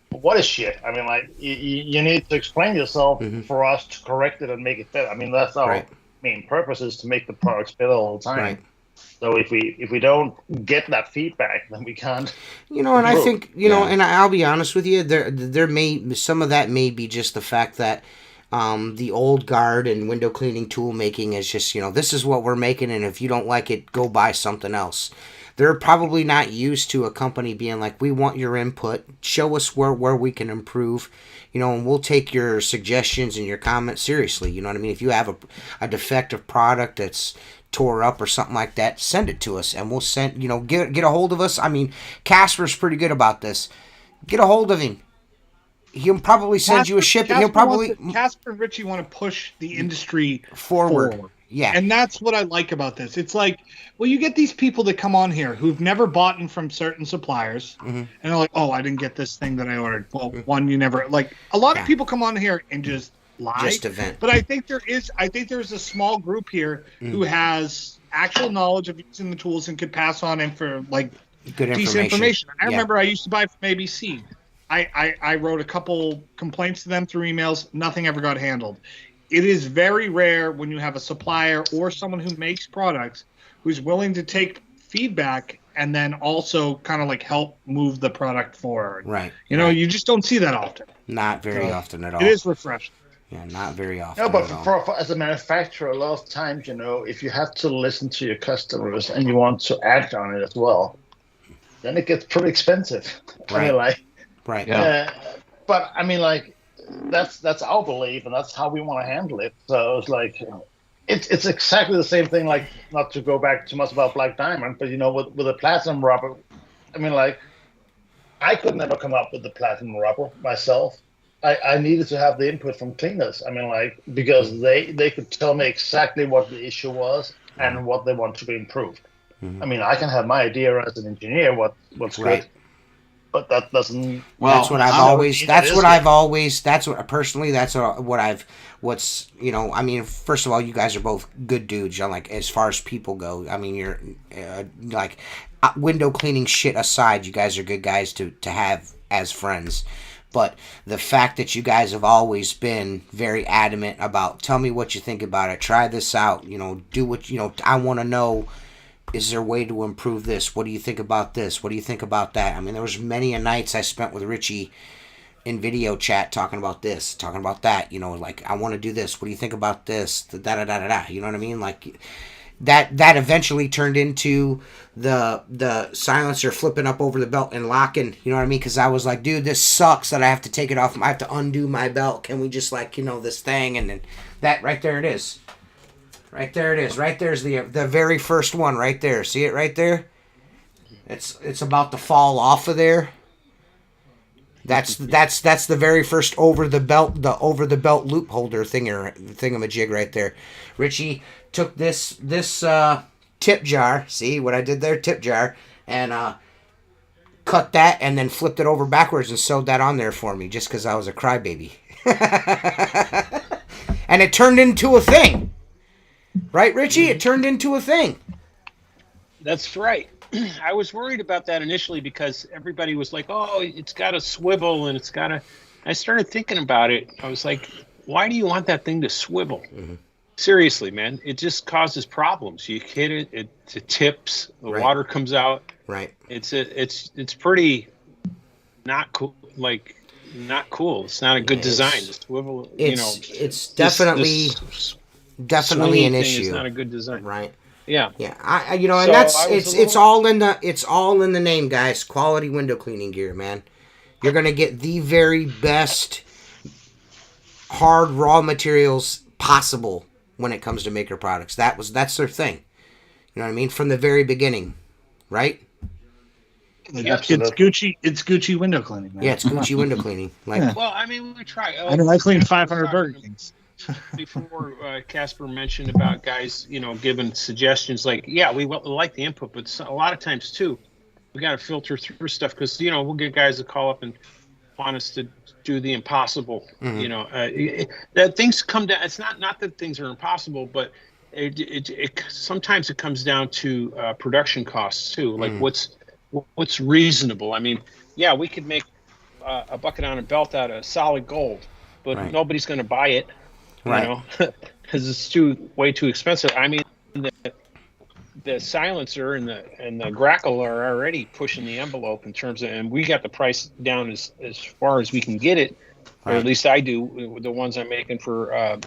What is shit? I mean, like you need to explain yourself for us to correct it and make it better. I mean, that's our main purpose, is to make the products better all the time. Right. So if we don't get that feedback, then we can't. And I think and I'll be honest with you, there may some of that may be just the fact that the old guard and window cleaning tool making is just this is what we're making, and if you don't like it, go buy something else. They're probably not used to a company being like, we want your input, show us where we can improve, and we'll take your suggestions and your comments seriously. You know what I mean? If you have a defective product that's tore up or something like that, send it to us and we'll send, get a hold of us. I mean, Casper's pretty good about this. Get a hold of him. He'll probably send you a shipment. Casper and Richie want to push the industry forward. Yeah. And that's what I like about this. It's like, well, you get these people that come on here who've never bought from certain suppliers, and they're like, oh, I didn't get this thing that I ordered. Well, one, you never, like, a lot of people come on here and just lie. Just event. But I think there's a small group here who has actual knowledge of using the tools and could pass on for, like, good decent information. I remember I used to buy from ABC. I wrote a couple complaints to them through emails. Nothing ever got handled. It is very rare when you have a supplier or someone who makes products who's willing to take feedback and then also kind of like help move the product forward. Right. You just don't see that often. Not very often at all. It is refreshing. Yeah, not very often. No, but for as a manufacturer, a lot of times, if you have to listen to your customers and you want to act on it as well, then it gets pretty expensive. Right. Right. Yeah. But I mean, like, that's our belief, and that's how we want to handle it. So it's like, it's exactly the same thing. Like, not to go back too much about Black Diamond, but with the platinum rubber, I mean, like, I could never come up with the platinum rubber myself. I needed to have the input from cleaners. I mean, like, because they could tell me exactly what the issue was and what they want to be improved. I mean, I can have my idea as an engineer what's good. But that doesn't. Well, that's what I mean, first of all, you guys are both good dudes. Like, as far as people go, I mean, you're like, window cleaning shit aside, you guys are good guys to have as friends. But the fact that you guys have always been very adamant about, tell me what you think about it, try this out, do what, I want to know. Is there a way to improve this? What do you think about this? What do you think about that? I mean, there was many a nights I spent with Richie in video chat talking about this, talking about that. Like, I want to do this. What do you think about this? Da-da-da-da-da. You know what I mean? Like, that eventually turned into the silencer flipping up over the belt and locking. You know what I mean? Because I was like, dude, this sucks that I have to take it off. I have to undo my belt. Can we just, like, this thing? And then that, right there it is. Right there it is. Right there's the very first one right there. See it right there? It's about to fall off of there. That's the very first over the belt loop holder thingamajig right there. Richie took this tip jar. See what I did there? Tip jar, and cut that and then flipped it over backwards and sewed that on there for me just because I was a crybaby. And it turned into a thing. Right, Richie? It turned into a thing. That's right. I was worried about that initially because everybody was like, oh, it's got a swivel and it's got a... I started thinking about it. I was like, why do you want that thing to swivel? Mm-hmm. Seriously, man. It just causes problems. You hit it, it tips, the water comes out. Right. It's pretty not cool. Like, not cool. It's not a good design. The swivel, it's definitely... Definitely an issue. It's not a good design, right? Yeah, yeah. And that's it's all in the name, guys. Quality window cleaning gear, man. You're gonna get the very best hard raw materials possible when it comes to Maykker Products. That's their thing. You know what I mean? From the very beginning, right? It's Gucci. It's Gucci window cleaning, man. Yeah, it's Gucci window cleaning. Like, well, I mean, we try. I cleaned 500 Burger Kings. Before Casper mentioned about guys, giving suggestions, like, yeah, we like the input, but a lot of times too, we got to filter through stuff because we'll get guys that call up and want us to do the impossible. Mm-hmm. That things come down. It's not that things are impossible, but it sometimes it comes down to production costs too. Like what's reasonable. I mean, yeah, we could make a bucket on a belt out of solid gold, but Right. nobody's going to buy it, Right. you know, because it's way too expensive. I mean, the silencer and the grackle are already pushing the envelope in terms of, and we got the price down as far as we can get it, or Right. at least I do, the ones I'm making for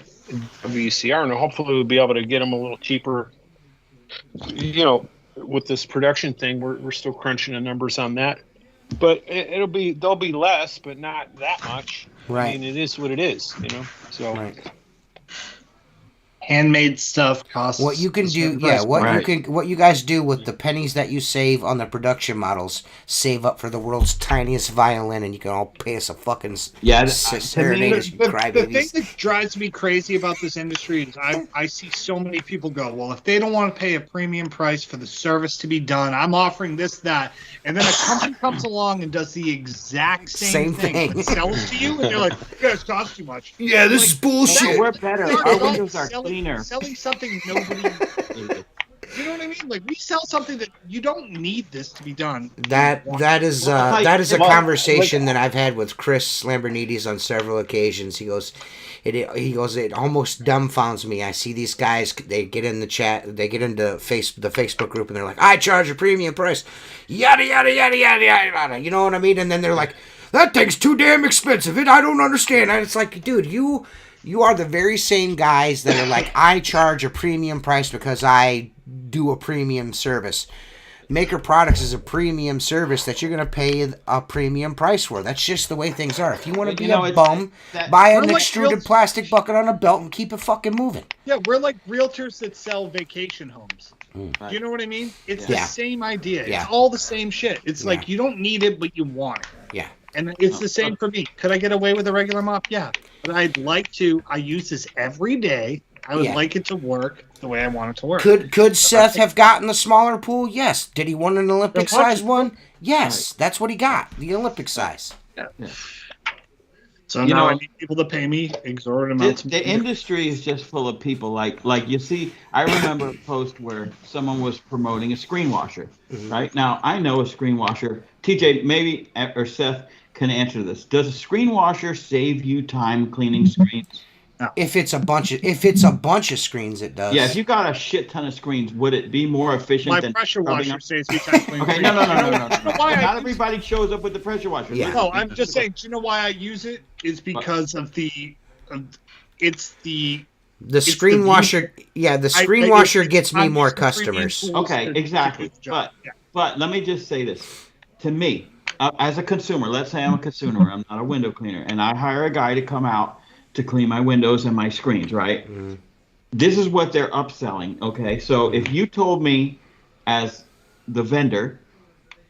WCR, and hopefully we'll be able to get them a little cheaper. You know, with this production thing, we're still crunching the numbers on that, but they'll be less, but not that much. Right. I mean, it is what it is, you know. So. Right. Handmade stuff costs What you can a do, certain yeah. price. What you guys do with the pennies that you save on the production models, save up for the world's tiniest violin, and you can all pay us a fucking serenade as you The crybabies. thing that drives me crazy about this industry is I see so many people go, well, if they don't want to pay a premium price for the service to be done, I'm offering this, that. And then a company comes along and does the exact same thing. But sells to you, and you're like, yeah, it's cost too much. Yeah, this is bullshit. We're better. Our windows are cleaner. Selling something nobody... You know what I mean? Like, we sell something that you don't need this to be done. That is a conversation that I've had with Chris Lambrinides on several occasions. He goes, it almost dumbfounds me. I see these guys, they get in the chat, they get into the Facebook group, and they're like, I charge a premium price, yada yada yada yada yada. You know what I mean? And then they're like, that thing's too damn expensive. I don't understand. And it's like, dude, you are the very same guys that are like, I charge a premium price because I do a premium service. Maykker Products is a premium service that you're going to pay a premium price for. That's just the way things are. If you want to be a bum, buy an extruded plastic bucket on a belt and keep it fucking moving. Yeah, we're like realtors that sell vacation homes. Do you know what I mean? It's the same idea. Yeah. It's all the same shit. It's like you don't need it, but you want it. Yeah. And it's the same for me. Could I get away with a regular mop? Yeah. But I'd like to. I use this every day. I would like it to work the way I want it to work. Could Seth have gotten the smaller pool? Yes. Did he want an Olympic size one? Yes. Right. That's what he got. The Olympic size. Yeah. So now I need people to pay me exorbitant amounts. The industry is just full of people like you see. I remember a post where someone was promoting a screen washer. Mm-hmm. Right now, I know a screen washer. TJ, maybe or Seth can answer this. Does a screen washer save you time cleaning screens? No. If it's a bunch of screens, it does. Yeah, if you got a shit ton of screens, would it be more efficient than pressure washer saves me time cleaning? Okay, no. Not everybody shows up with the pressure washer. Yeah. No, I'm just saying. Do you know why I use it? Is because of the screen washer. Yeah, the screen washer gets me more customers. Okay, exactly. But let me just say this. To me, as a consumer, let's say I'm a consumer, I'm not a window cleaner, and I hire a guy to come out to clean my windows and my screens, right? Mm-hmm. This is what they're upselling, okay? So if you told me as the vendor,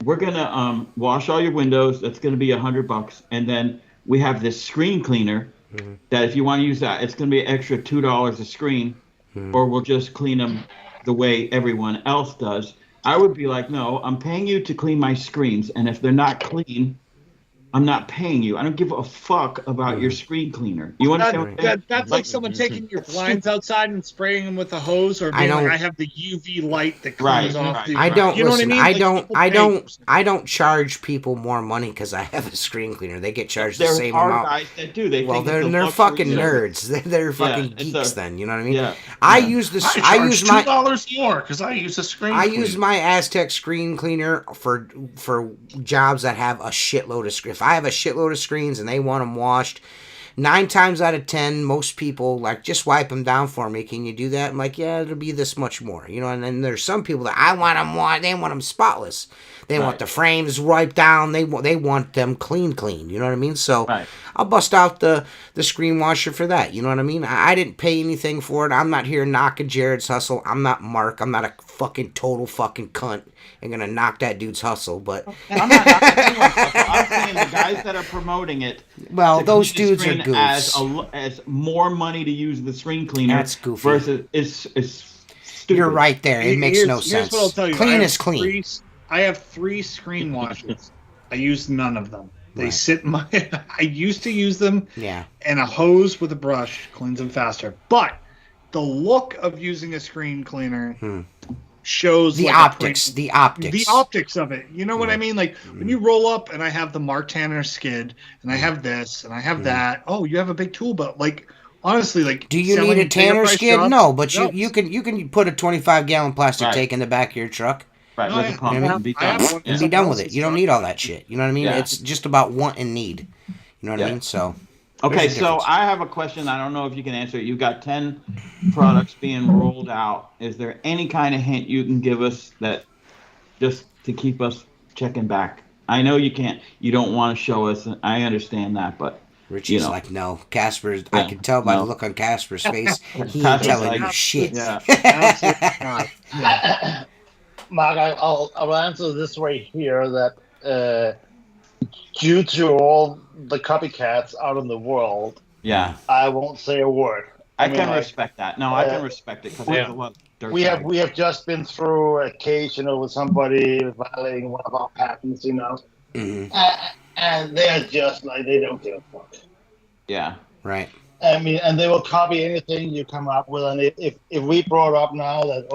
we're going to wash all your windows, that's going to be $100, and then we have this screen cleaner that if you want to use that, it's going to be an extra $2 a screen, or we'll just clean them the way everyone else does. I would be like, no, I'm paying you to clean my screens, and if they're not clean, I'm not paying you. I don't give a fuck about your screen cleaner. You understand? That's like someone taking your blinds outside and spraying them with a hose, or being I have the UV light that comes off. I don't. You know listen, what I mean? I don't charge people more money because I have a screen cleaner. They get charged the same amount. Guys that do. They're fucking nerds. They're fucking geeks. Then you know what I mean? Yeah. I use $2 more because I use a screen. I use my Aztec screen cleaner for jobs that have a shitload of screens. If I have a shitload of screens and they want them washed, 9 times out of 10, most people like, just wipe them down for me. Can you do that? I'm like, yeah, it'll be this much more, you know. And then there's some people that I want them washed. They want them spotless. They want the frames wiped down. They want them clean. You know what I mean? So I'll bust out the screen washer for that. You know what I mean? I didn't pay anything for it. I'm not here knocking Jared's hustle. I'm not Mark. I'm not a fucking total fucking cunt and gonna knock that dude's hustle. But I'm not knocking anyone's hustle. I'm saying the guys that are promoting it. Well, those dudes are goofs. As more money to use the screen cleaner. That's goofy. Versus it's stupid. You're right there. It makes no sense. Here's what I'll tell you. Clean is clean. I have 3 screen washers. I use none of them. They sit in my... I used to use them. Yeah. And a hose with a brush cleans them faster. But the look of using a screen cleaner shows the like optics, the optics of it. You know what I mean? Like when you roll up and I have the Mark Tanner skid and I have this and I have that. Oh, you have a big tool, but like honestly, like do you need a Tanner skid? jobs, No, but you can put a 25-gallon plastic tank in the back of your truck. Right, no, like a pump and be done. And be done with it. You don't need all that shit. You know what I mean? Yeah. It's just about want and need. You know what I mean? So. Okay, so I have a question. I don't know if you can answer it. You've got 10 products being rolled out. Is there any kind of hint you can give us that just to keep us checking back? I know you can't. You don't want to show us. I understand that, but Richie's like, no. Casper, I can tell by the look on Casper's face. He ain't telling you shit. Yeah. Mark, I'll answer this way here that due to all the copycats out in the world, I won't say a word. I can respect that. No, I can respect it because there's a lot of dirt. We have just been through a case, with somebody violating one of our patents, and they're just like they don't give a fuck. Yeah. Right. I mean, and they will copy anything you come up with. And if we brought up now that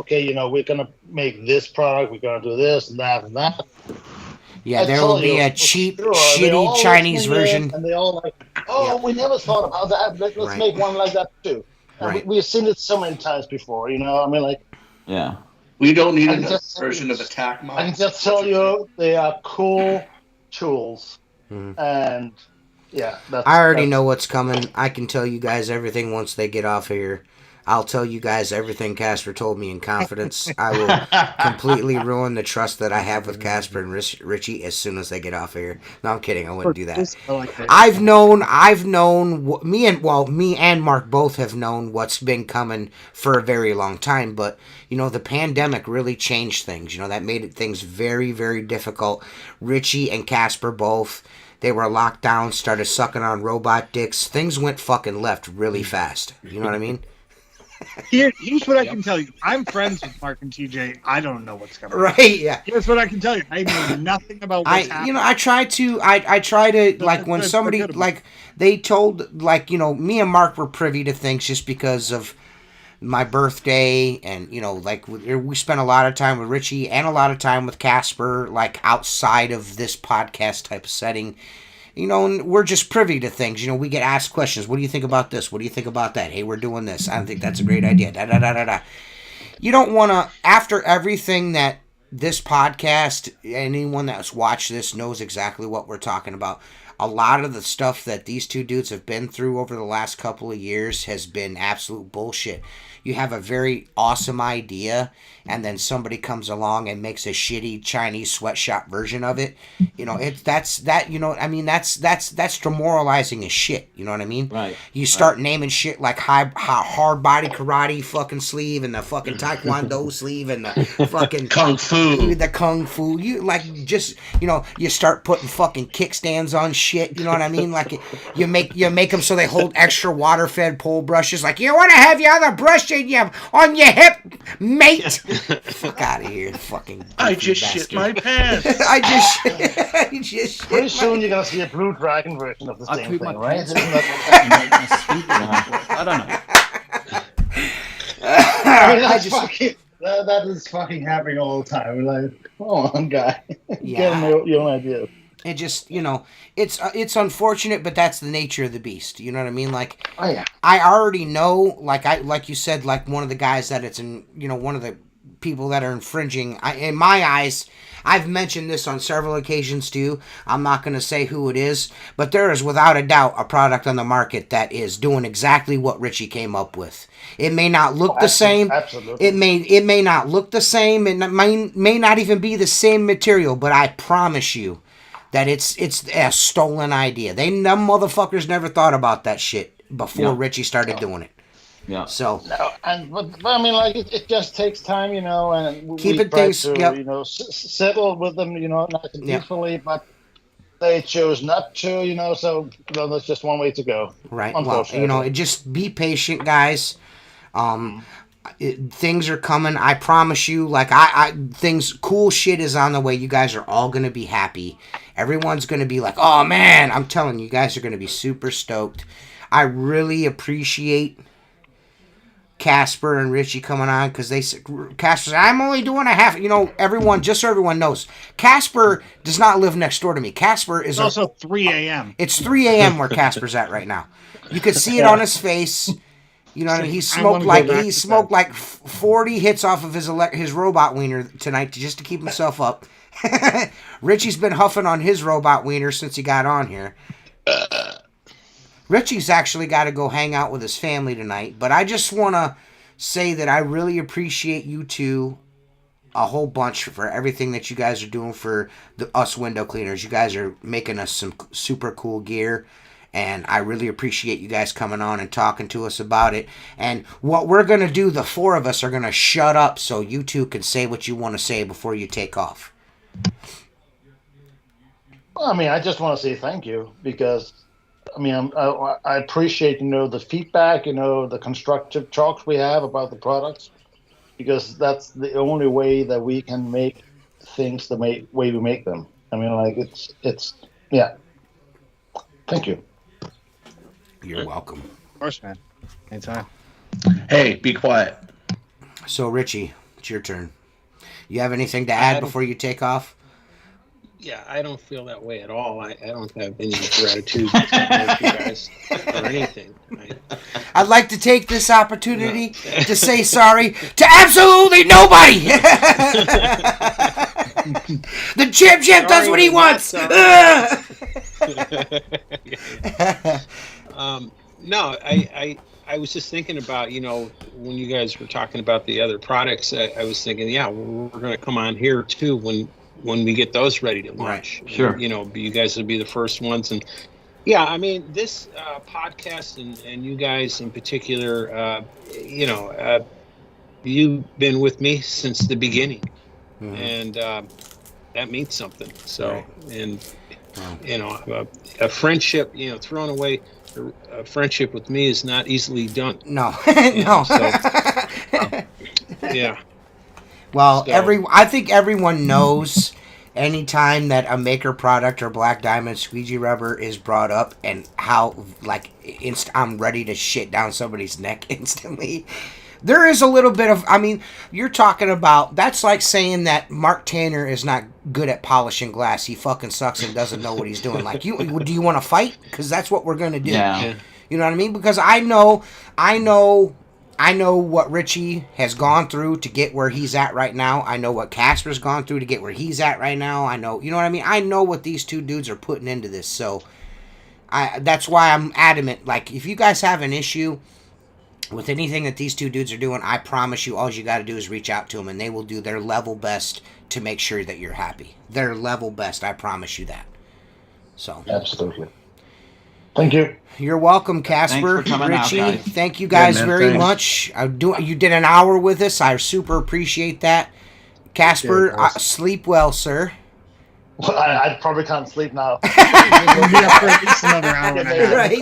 we're gonna make this product, we're gonna do this and that and that. Yeah, there will be a cheap, shitty Chinese version. And they all like, we never thought about that. Let's make one like that too. And we've seen it so many times before, I mean, like. Yeah. We don't need a version of Attack Mods. I can just tell you they are cool tools. And, I already know what's coming. I can tell you guys everything once they get off here. I'll tell you guys everything Casper told me in confidence. I will completely ruin the trust that I have with Casper and Richie as soon as they get off here. No, I'm kidding. I wouldn't do that. I've known. Me and Mark both have known what's been coming for a very long time. But the pandemic really changed things. That made things very, very difficult. Richie and Casper both. They were locked down, started sucking on robot dicks. Things went fucking left really fast. You know what I mean? Here's what I can tell you. I'm friends with Mark and TJ. I don't know what's coming. Right, yeah. Here's what I can tell you. I know nothing about what's happening. I try to like when somebody like they told me and Mark were privy to things just because of my birthday and like we spent a lot of time with Richie and a lot of time with Casper like outside of this podcast type of setting. And we're just privy to things. We get asked questions. What do you think about this? What do you think about that? Hey, we're doing this. I don't think that's a great idea. Da-da-da-da-da. You don't want to, after everything that this podcast, anyone that's watched this knows exactly what we're talking about. A lot of the stuff that these two dudes have been through over the last couple of years has been absolute bullshit. You have a very awesome idea, and then somebody comes along and makes a shitty Chinese sweatshop version of it. That's demoralizing as shit. You know what I mean? Right. You start naming shit like hard body karate fucking sleeve and the fucking taekwondo sleeve and the fucking kung fu. The kung fu. You like just you start putting fucking kickstands on shit. You know what I mean? Like you make them so they hold extra water fed pole brushes. Like you want to have your other brush on your hip, mate. Fuck out of here, fucking. I just shit my pants. I just shit. Pretty soon you're gonna see a Blue Dragon version of the same thing, right? I don't know. That is fucking happening all the time. We're like, come on, guy, get your own ideas. It just, it's unfortunate, but that's the nature of the beast. You know what I mean? Like, I already know, like you said, like one of the guys that it's in, one of the people that are infringing. In my eyes, I've mentioned this on several occasions too. I'm not going to say who it is, but there is without a doubt a product on the market that is doing exactly what Richie came up with. It may not look the same. Absolutely. It may not look the same. It may not even be the same material, but I promise you that it's a stolen idea. Them motherfuckers never thought about that shit before Richie started doing it. Yeah. So. No, but I mean, like it just takes time, and we try to, settle with them, nice and peacefully, but they chose not to, so that's just one way to go. Right. Well, just be patient, guys. Things are coming. I promise you. Like cool shit is on the way. You guys are all gonna be happy. Everyone's gonna be like, "Oh man!" I'm telling you, guys are gonna be super stoked. I really appreciate Casper and Richie coming on because Casper said, I'm only doing a half. Everyone, just so everyone knows, Casper does not live next door to me. Casper is also 3 a.m. It's 3 a.m. where Casper's at right now. You can see it on his face. You know what I mean? He smoked like 40 hits off of his robot wiener tonight just to keep himself up. Richie's been huffing on his robot wiener since he got on here. Richie's actually got to go hang out with his family tonight, but I just want to say that I really appreciate you two a whole bunch for everything that you guys are doing for us window cleaners. You guys are making us some super cool gear, and I really appreciate you guys coming on and talking to us about it. And what we're going to do, the four of us are going to shut up so you two can say what you want to say before you take off. Well, I just want to say thank you because, I appreciate, the feedback, the constructive talks we have about the products, because that's the only way that we can make things the way we make them. Yeah. Thank you. You're welcome. Of course, man. Anytime. Hey, be quiet. So, Richie, it's your turn. You have anything to add before you take off? Yeah, I don't feel that way at all. I don't have any gratitude towards you guys or anything. I'd like to take this opportunity to say sorry to absolutely nobody. The champ does what he wants. No, I was just thinking about, when you guys were talking about the other products, I was thinking, we're going to come on here too when we get those ready to launch. Right. Sure. And, you guys will be the first ones. And this podcast and you guys in particular, you've been with me since the beginning. Mm-hmm. And that means something. So, right. And, a friendship, throwing away a friendship with me is not easily done. No, no. Yeah. Well, I think everyone knows anytime that a Maykker product or Black Diamond Squeegee rubber is brought up and how, I'm ready to shit down somebody's neck instantly. There is a little bit of, you're talking about, that's like saying that Mark Tanner is not good at polishing glass. He fucking sucks and doesn't know what he's doing. Do you want to fight? Because that's what we're going to do. Yeah. You know what I mean? Because I know what Richie has gone through to get where he's at right now. I know what Casper's gone through to get where he's at right now. I know, you know what I mean? I know what these two dudes are putting into this. So that's why I'm adamant. If you guys have an issue with anything that these two dudes are doing, I promise you, all you got to do is reach out to them, and they will do their level best to make sure that you're happy. Their level best, I promise you that. So absolutely. Thank you. You're welcome, Casper. Richie, out, thank you guys very much. You did an hour with us. I super appreciate that. Casper, sleep well, sir. Well, I probably can't sleep now. We'll be up for at least another hour and a half. Right,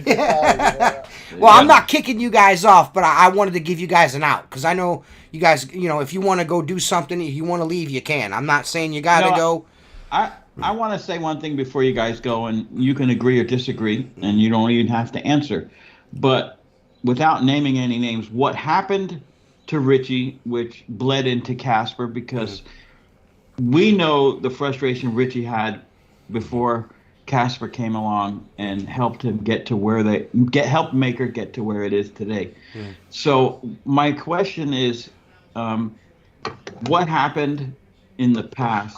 yeah. Well, I'm not kicking you guys off, but I wanted to give you guys an out. Because I know you guys, if you want to go do something, if you want to leave, you can. I'm not saying you got to go. I want to say one thing before you guys go, and you can agree or disagree, and you don't even have to answer. But without naming any names, what happened to Richie, which bled into Casper, because we know the frustration Richie had before Casper came along and helped him get to where helped Maykker get to where it is today. So my question is, what happened in the past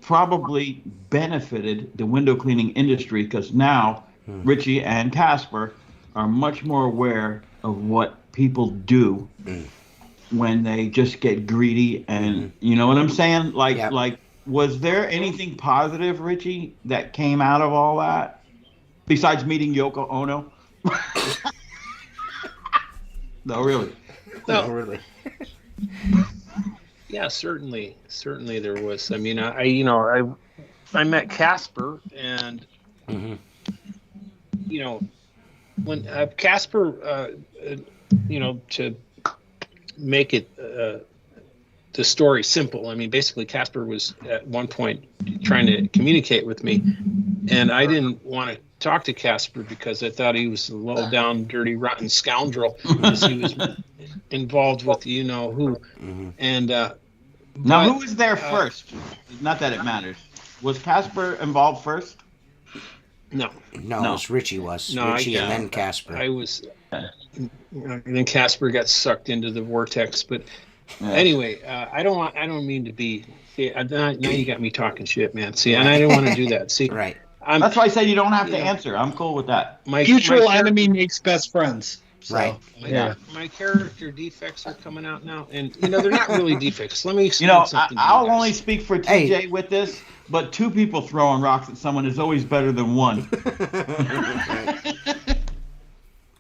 probably benefited the window cleaning industry, because now Richie and Casper are much more aware of what people do when they just get greedy, and you know what I'm saying? Was there anything positive, Richie, that came out of all that besides meeting Yoko Ono? No, really. No, really. Yeah, certainly there was. I met Casper, and when Casper, to make it the story simple. Basically, Casper was at one point trying to communicate with me, and I didn't want to talk to Casper because I thought he was a low down, dirty, rotten scoundrel because he was involved with you know who. Mm-hmm. And now, who was there first? Not that it matters. Was Casper involved first? No, it was Richie Richie and then Casper. I was. And then Casper got sucked into the vortex, but anyway, I don't mean to be. See, now you got me talking shit, man. See, and I didn't want to do that. See, right. That's why I said you don't have to answer. I'm cool with that. Mutual enemy makes best friends. So, right. My character defects are coming out now, and they're not really defects. Let me explain something. I'll only speak for TJ with this, but 2 people throwing rocks at someone is always better than 1.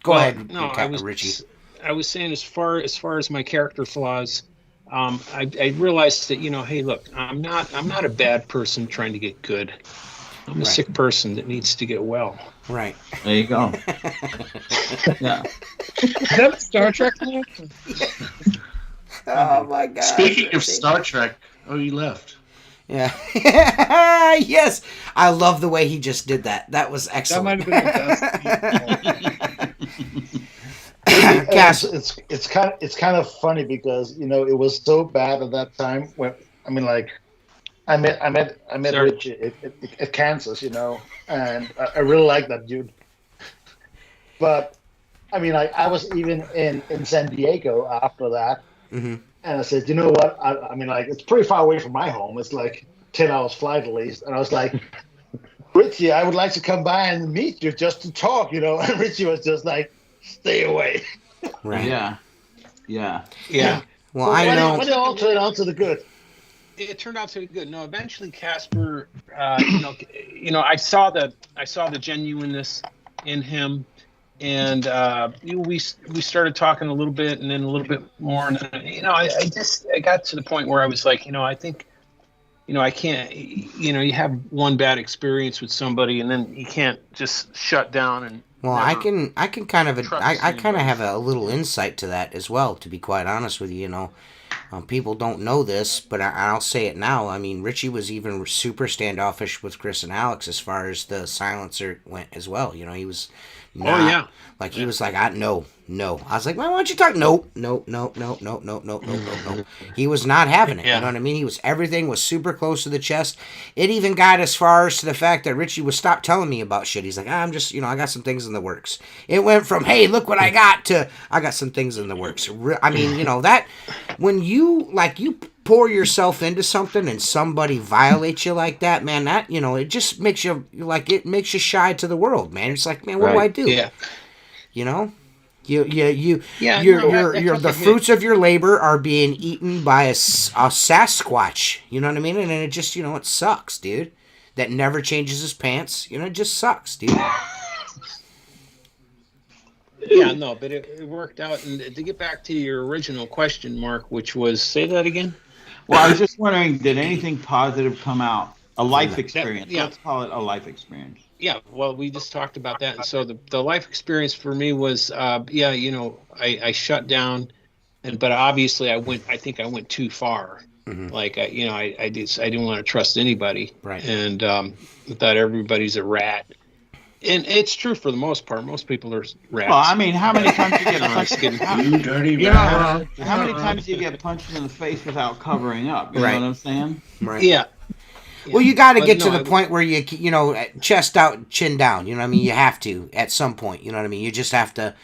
Go ahead. No, Richie. I was saying as far as my character flaws, I realized that hey, look, I'm not a bad person trying to get good. I'm a sick person that needs to get well. Right. There you go. Yeah. Is that a Star Trek line? Oh my God. Speaking of Star Trek, he left. Yeah. Yes. I love the way he just did that. That was excellent. That might have been the best. It's kind of funny because it was so bad at that time when I met Richie at Kansas, and I really like that dude. But I was even in San Diego after that, and I said, you know what? It's pretty far away from my home. It's like 10 hours flight at least, and I was like, Richie, I would like to come by and meet you just to talk, And Richie was just like, stay away. Right. Yeah. Well, I know. But it all turned out to the good. It turned out to be good. No, eventually Casper, I saw the genuineness in him, and we started talking a little bit, and then a little bit more, and I got to the point where I was like, I think, I can't, you have one bad experience with somebody, and then you can't just shut down and. Well, I can kind of I kind of have a little insight to that as well. To be quite honest with you, people don't know this, but I'll say it now. Richie was even super standoffish with Chris and Alex as far as the silencer went as well. He was not, he was like, no. I was like, well, why don't you talk? No. He was not having it. You know what I mean? Everything was super close to the chest. It even got as far as to the fact that Richie would stop telling me about shit. He's like, I'm just, I got some things in the works. It went from, hey, look what I got to, I got some things in the works. That, when you pour yourself into something and somebody violates you like that, man, that, it just makes you, it makes you shy to the world, man. It's like, man, what do I do? Yeah. The fruits of your labor are being eaten by a Sasquatch. You know what I mean? And it just, it sucks, dude. That never changes his pants. It just sucks, dude. Yeah, no, but it worked out. And to get back to your original question, Mark, which was, say that again? Well, I was just wondering, did anything positive come out? A life experience. Let's call it a life experience. Yeah, well, we just talked about that. And so the life experience for me was, I shut down, but obviously I think I went too far. Mm-hmm. I didn't want to trust anybody. Right. And I thought everybody's a rat. And it's true for the most part. Most people are rats. Well, how many times you get punched? You dirty rat. How many times do you get punched in the face without covering up? You know what I'm saying? Right. Yeah. Well, you got to get to the point where you chest out, chin down. You know what I mean? You have to at some point. You know what I mean? You just have to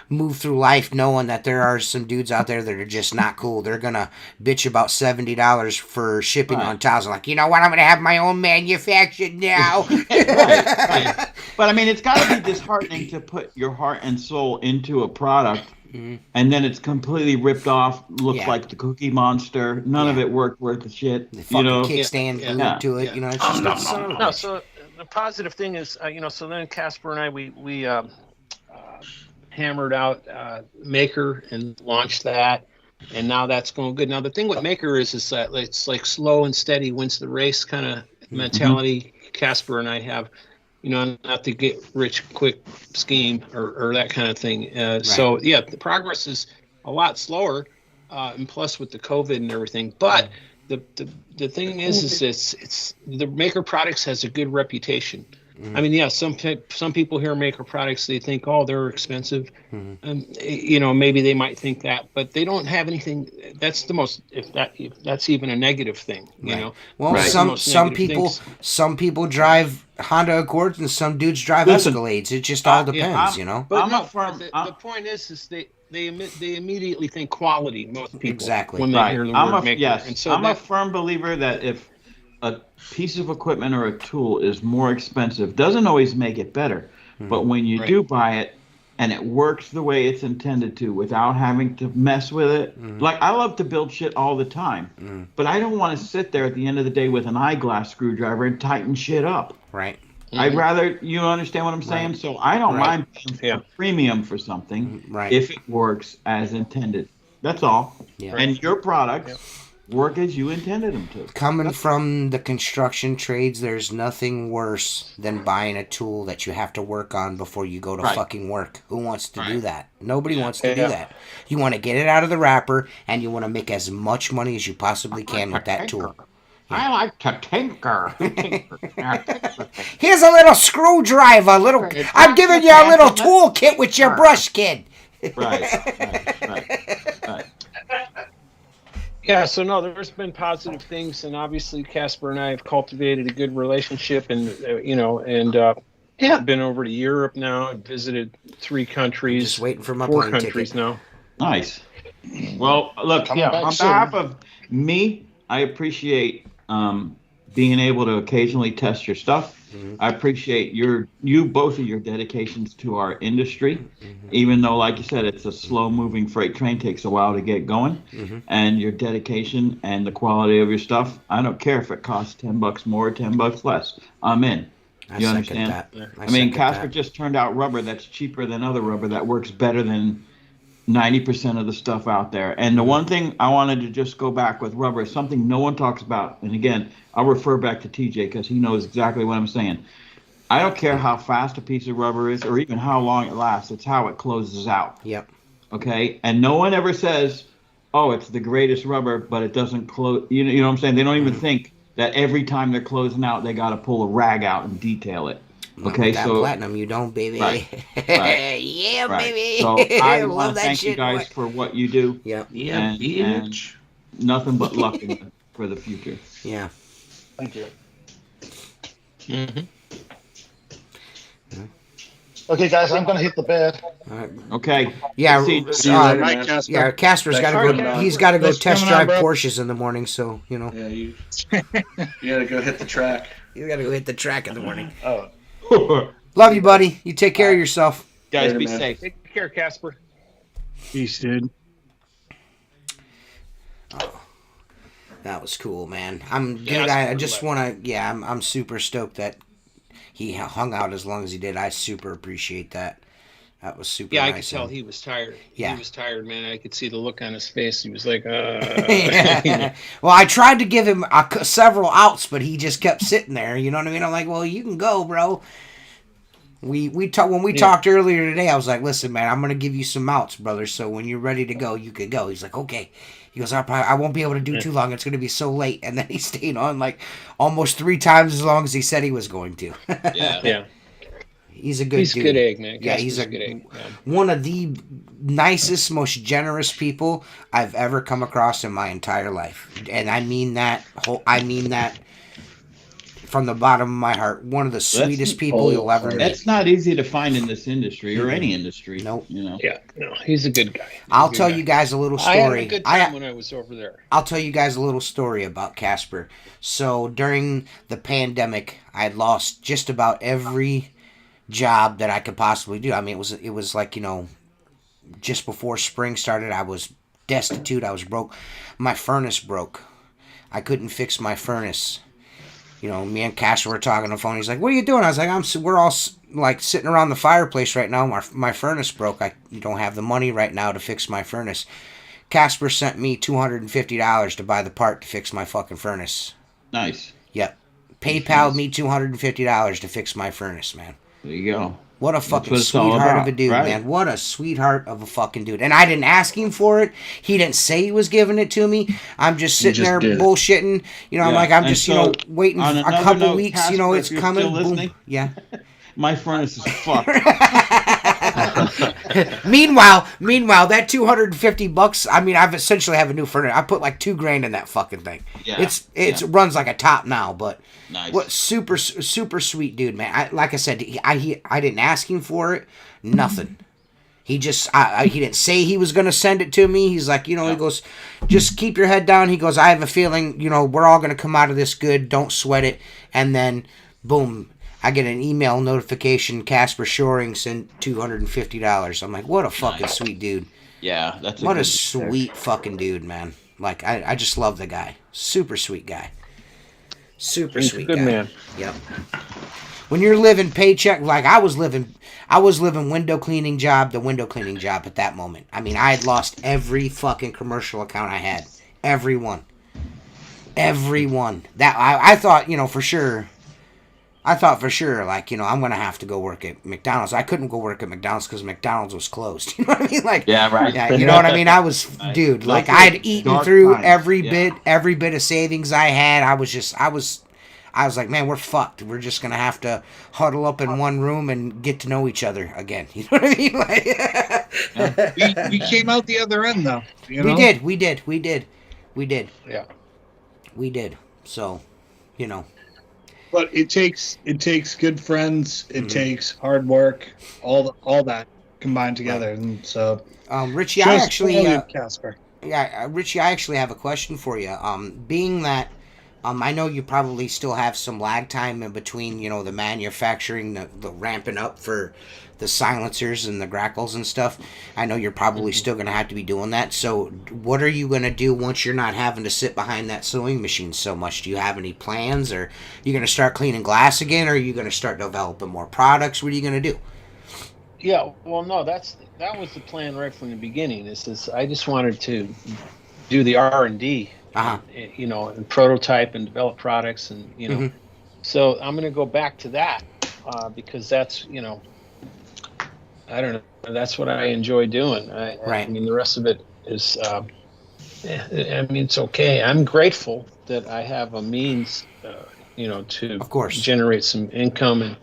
move through life knowing that there are some dudes out there that are just not cool. They're gonna bitch about $70 for shipping on towels. Like, you know what? I'm gonna have my own manufactured now. right. But it's got to be disheartening to put your heart and soul into a product. Mm-hmm. And then it's completely ripped off, looks like the Cookie Monster. None of it worked worth the shit. The fucking kickstand glued to it. Yeah. It's just no, so the positive thing is, so then Casper and I, we hammered out Maykker and launched that, and now that's going good. Now the thing with Maykker is that it's like slow and steady wins the race kind of mentality. Mm-hmm. Casper and I have. Not to get rich quick scheme or that kind of thing. Right. So the progress is a lot slower, and plus with the COVID and everything. But the thing is it's the Maykker Products has a good reputation. I mean, yeah, some people hear Maykker Products, they think, oh, they're expensive, and maybe they might think that, but they don't have anything. That's the most, if that's even a negative thing, you know. Well, some people drive Honda Accords and some dudes drive Escalades. It just all depends, you know. But the point is they immediately think quality. Most people exactly when they hear the word Maykker. Yes, and so I'm a firm believer that if a piece of equipment or a tool is more expensive, doesn't always make it better. But when you do buy it and it works the way it's intended to without having to mess with it, like I love to build shit all the time, but I don't want to sit there at the end of the day with an eyeglass screwdriver and tighten shit up. Right. I'd rather, you understand what I'm saying? Right. So I don't mind paying a premium for something if it works as intended. That's all. Yeah. And your products work as you intended them to. Coming from the construction trades, there's nothing worse than buying a tool that you have to work on before you go to fucking work. Who wants to do that? Nobody wants to do that. You want to get it out of the wrapper, and you want to make as much money as you possibly can with that tool. I like to tinker. Here's a little screwdriver. I'm giving you a little toolkit with your brush, kid. Right. Yeah, so no, there's been positive things, and obviously Casper and I have cultivated a good relationship, and been over to Europe now. I've visited 3 countries, just waiting for my 4 plane countries ticket. now. Nice. Well, look, on behalf of me, I appreciate being able to occasionally test your stuff. I appreciate both of your dedications to our industry, even though, like you said, it's a slow-moving freight train, takes a while to get going, and your dedication and the quality of your stuff. I don't care if it costs $10 more or $10 less. I'm in. You understand? I mean, Casper just turned out rubber that's cheaper than other rubber that works better than 90% of the stuff out there. And the one thing I wanted to just go back with rubber is something no one talks about. And again, I'll refer back to TJ because he knows exactly what I'm saying. I don't care how fast a piece of rubber is or even how long it lasts. It's how it closes out. Yep. Okay? And no one ever says, oh, it's the greatest rubber, but it doesn't close. You know what I'm saying? They don't even think that every time they're closing out, they got to pull a rag out and detail it. Okay, so platinum, you don't, baby. Right. Yeah, baby. So I want to thank you guys for what you do. Yep. And nothing but luck for the future. Yeah. Thank you. Mm-hmm. Okay, guys, I'm gonna hit the bed. Okay. Yeah. Casper. Yeah, Casper's got to go. He's got to go test drive Porsches in the morning. So Yeah, you gotta go hit the track. You got to go hit the track in the morning. Oh. Love you, buddy. You take care of yourself. Guys, be safe. Take care, Casper. Peace, dude. Oh, that was cool, man. I just want to. Yeah, I'm super stoked that he hung out as long as he did. I super appreciate that. That was super. Yeah, nice. I could tell he was tired. Yeah, he was tired, man. I could see the look on his face. He was like, Well, I tried to give him several outs, but he just kept sitting there. You know what I mean? I'm like, well, you can go, bro. We talked earlier today. I was like, listen, man, I'm gonna give you some outs, brother. So when you're ready to go, you could go. He's like, okay. He goes, I won't be able to do too long. It's gonna be so late. And then he stayed on like almost 3 times as long as he said he was going to. Yeah. He's a good dude. He's a good egg, man. Yeah, he's a good egg. One of the nicest, most generous people I've ever come across in my entire life. And I mean that from the bottom of my heart. One of the sweetest people you'll ever meet. That's not easy to find in this industry or any industry. Nope. You know. Yeah, no, he's a good guy. I'll tell you guys a little story. I had a good time when I was over there. I'll tell you guys a little story about Casper. So during the pandemic, I lost just about every job that I could possibly do. I mean, it was like, just before spring started, I was destitute. I was broke. My furnace broke. I couldn't fix my furnace. Me and Casper were talking on the phone. He's like, "What are you doing?" I was like, we're all like sitting around the fireplace right now. My furnace broke. I don't have the money right now to fix my furnace. Casper sent me $250 to buy the part to fix my fucking furnace. Nice. Yep. PayPal'd me $250 to fix my furnace, man. There you go. What a fucking sweetheart of a dude, right? Man. What a sweetheart of a fucking dude. And I didn't ask him for it. He didn't say he was giving it to me. I'm just sitting there bullshitting. You know, I'm just, waiting a couple weeks. Casper, it's coming. Boom. Yeah. My furnace is fucked. Meanwhile, that $250. I mean, I've essentially have a new furnace. I put like $2,000 in that fucking thing. Yeah, it runs like a top now, but nice. What super sweet dude, man. Like I said, I didn't ask him for it. Nothing. He just he didn't say he was gonna send it to me. He's like, he goes, just keep your head down. He goes, I have a feeling, we're all gonna come out of this good. Don't sweat it. And then, boom. I get an email notification, Casper Schjorring sent $250. I'm like, what a fucking sweet dude. Yeah, that's what a sweet fucking dude, man. Like, I just love the guy. Super sweet guy. Super sweet guy. Good man. Yep. When you're living paycheck, like I was living window cleaning job to window cleaning job at that moment. I mean, I had lost every fucking commercial account I had. Every one. That I thought, for sure. I thought for sure, like, I'm going to have to go work at McDonald's. I couldn't go work at McDonald's because McDonald's was closed. You know what I mean? Like, yeah, right. Yeah, you know what I mean? I was, dude, like, I'd eaten through every bit of savings I had. I was like, man, we're fucked. We're just going to have to huddle up in one room and get to know each other again. You know what I mean? Like, we came out the other end, though. We did. Yeah. We did. So, But it takes good friends. It takes hard work. All that combined together, and so. Richie, Casper. Yeah, Richie, I actually have a question for you. Being that, I know you probably still have some lag time in between, the manufacturing, the ramping up for the silencers and the grackles and stuff. I know you're probably still going to have to be doing that. So what are you going to do once you're not having to sit behind that sewing machine so much? Do you have any plans? Or are you going to start cleaning glass again? Or are you going to start developing more products? What are you going to do? Yeah, well, no, that was the plan right from the beginning. I just wanted to do the R&D, and prototype and develop products, and So I'm going to go back to that because that's I don't know. That's what I enjoy doing. I mean, the rest of it is, it's okay. I'm grateful that I have a means, to of course generate some income, and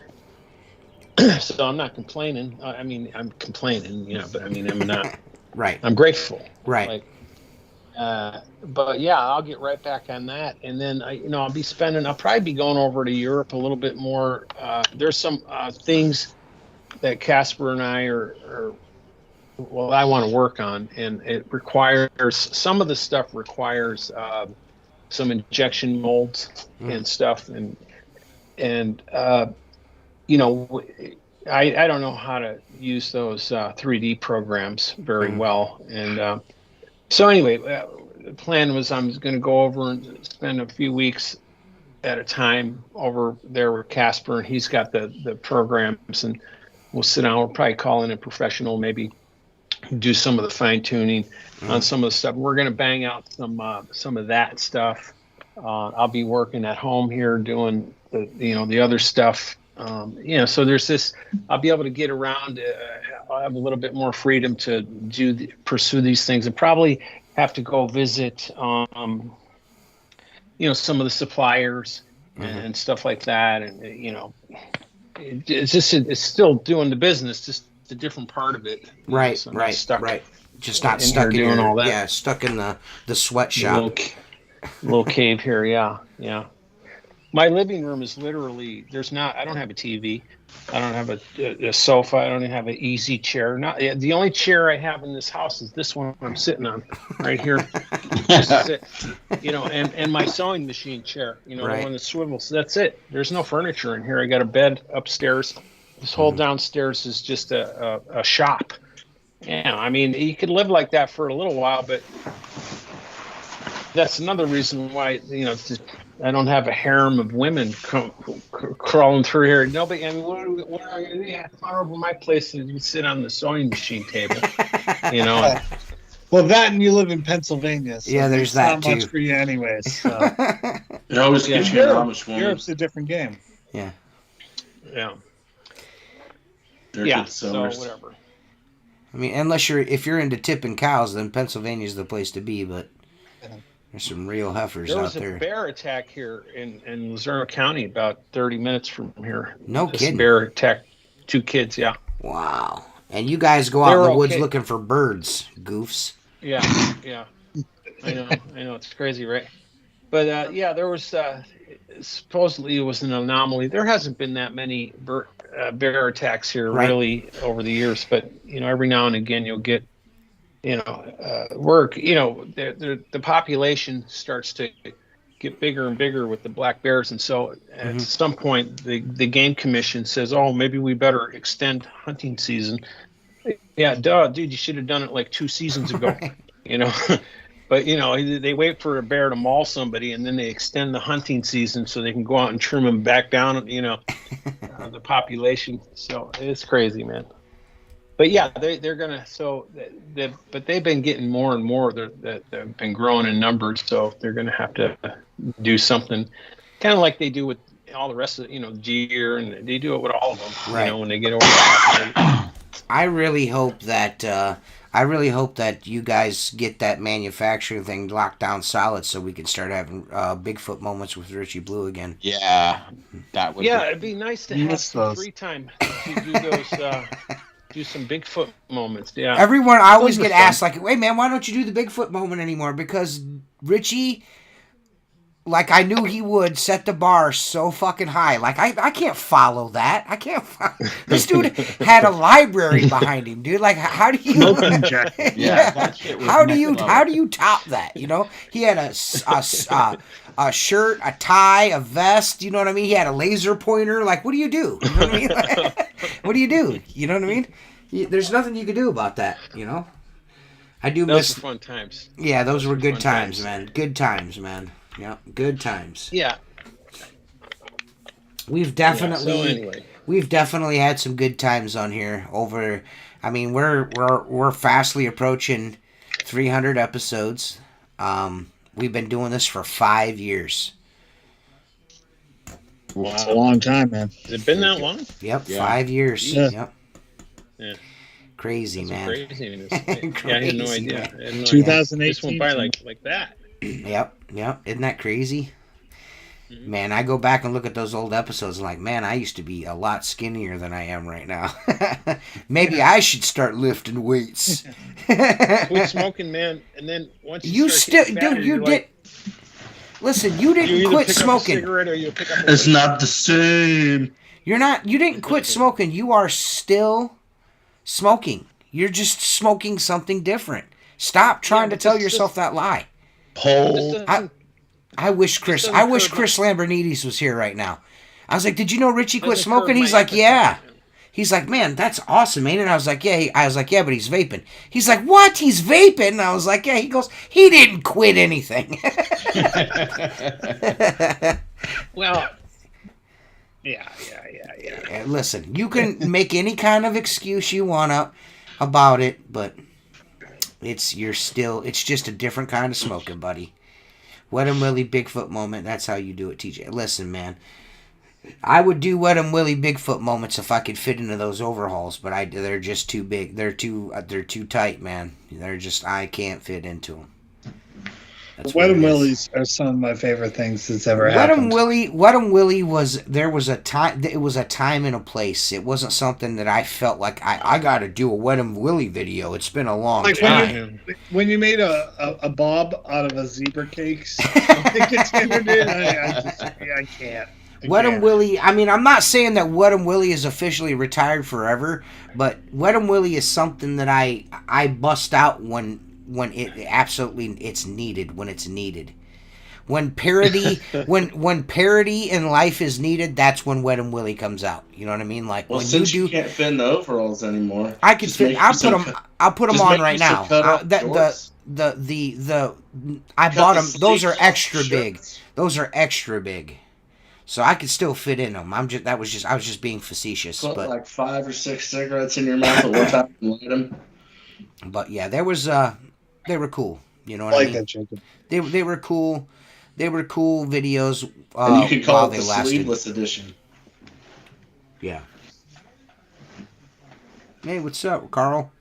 so I'm not complaining. I mean, I'm complaining, but I mean, I'm not. Right. I'm grateful. Right. But yeah, I'll get right back on that, and then I'll probably be going over to Europe a little bit more. There's some things that Casper and I I want to work on, and it requires, some of the stuff requires some injection molds and stuff, and I don't know how to use those 3D programs very well, and so anyway, the plan was I'm going to go over and spend a few weeks at a time over there with Casper, and he's got the programs, and we'll sit down. We'll probably call in a professional, maybe do some of the fine tuning on some of the stuff. We're going to bang out some of that stuff. I'll be working at home here doing the other stuff. So there's this. I'll be able to get around. I'll have a little bit more freedom to pursue these things, and probably have to go visit some of the suppliers and stuff like that, and it's still doing the business, just a different part of it. Right, so right, stuck right. Just not stuck in doing all that. Yeah, stuck in the sweatshop. Little cave here, yeah. My living room is literally, I don't have a TV. I don't have a sofa. I don't even have an easy chair. The only chair I have in this house is this one I'm sitting on right here. Just sit, and my sewing machine chair, the one that swivels. That's it. There's no furniture in here. I got a bed upstairs. This whole downstairs is just a shop. Yeah, I mean, you could live like that for a little while, but that's another reason why, I don't have a harem of women crawling through here. Nobody. I mean, what are you? Yeah, come over my place and you sit on the sewing machine table. Well, that and you live in Pennsylvania. So yeah, there's that too. Not much for you, anyways. So. It always gets you an Amish woman. Europe's a different game. Yeah. Yeah. They're Yeah, good so summers. whatever. I mean, if you're into tipping cows, then Pennsylvania's the place to be. But there's some real heifers There out was a there. bear attack here in Luzerne County, about 30 minutes from here. No This kidding. bear attacked 2 kids. Yeah. Wow. And you guys go out in the woods looking for birds, goofs. Yeah. I know. It's crazy, right? But there was supposedly it was an anomaly. There hasn't been that many bear attacks here really over the years, but every now and again you'll get work. The population starts to get bigger and bigger with the black bears, and so at some point the game commission says, "Oh, maybe we better extend hunting season." Yeah, dude, you should have done it like 2 seasons ago. But they wait for a bear to maul somebody, and then they extend the hunting season so they can go out and trim them back down. The population. So it's crazy, man. But yeah, they're gonna. So, but they've been getting more and more. They've been growing in numbers, so they're gonna have to do something, kind of like they do with all the rest of deer, and they do it with all of them. Right. When they get over. I really hope that you guys get that manufacturing thing locked down solid, so we can start having Bigfoot moments with Richie Blue again. Yeah, that would. Yeah, it'd be nice to have some free time to do those. Do some Bigfoot moments. Yeah. Everyone, I always get asked, like, "Hey man, why don't you do the Bigfoot moment anymore?" Because Richie, like I knew he would, set the bar so fucking high. Like I can't follow that. I can't. This dude had a library behind him, dude. Like how do you? That shit was how do you top that? He had a shirt, a tie, a vest. You know what I mean? He had a laser pointer. Like what do you do? You know what I mean? What do you do? You know what I mean? There's nothing you can do about that. I do miss. Those were fun times. Yeah, those were good times, man. Good times, man. Yeah, good times. Yeah. We've definitely had some good times on here. We're fastly approaching 300 episodes. We've been doing this for 5 years. Wow. It's a long time, man. Has it been that long? Yep, 5 years. Yeah. Yep. Yeah. Crazy, man. Crazy. I had no idea. 2018. This went by like that. Yep. Isn't that crazy? Man, I go back and look at those old episodes and like, man, I used to be a lot skinnier than I am right now. Maybe I should start lifting weights. Quit smoking, man, and then once you Listen, you didn't quit smoking. It's not the same. You didn't quit smoking. You are still smoking. You're just smoking something different. Stop trying to tell yourself that lie. I wish Chris Lambernides was here right now. I was like, "Did you know Richie quit smoking?" He's like, "Yeah." He's like, "Man, that's awesome, man." And I was like, "Yeah." "Yeah, but he's vaping." He's like, "What? He's vaping?" And I was like, "Yeah." He goes, "He didn't quit anything." Well, yeah. Listen, you can make any kind of excuse you want about it, but it's just a different kind of smoking, buddy. Wet 'em Willie Bigfoot moment. That's how you do it, TJ. Listen, man. I would do Wet 'em Willie Bigfoot moments if I could fit into those overhauls, but they're just too big. They're too tight, man. I can't fit into them. Wet 'em Willies are some of my favorite things that's ever happened. Wet 'em Willie was a time. It was a time and a place. It wasn't something that I felt like I got to do a Wet 'em Willie video. It's been a long time. When you made a bob out of a zebra cakes, I can't. Wet 'em Willie. I mean, I'm not saying that Wet 'em Willie is officially retired forever, but Wet 'em Willie is something that I bust out when it's needed. When it's needed. When parody when parody in life is needed, that's when Wet 'em Willie comes out. You know what I mean? Like when since you can't fit in the overalls anymore, I can fit. I'll put them on right now. I bought them. Those are extra big. Those are extra big. So I could still fit in them. I was just being facetious. Put like 5 or 6 cigarettes in your mouth at one time and light them. But yeah, they were cool. You know what I mean? That, Jacob. They were cool. They were cool videos. And you could call it the sleeveless edition. Yeah. Hey, what's up, Carl?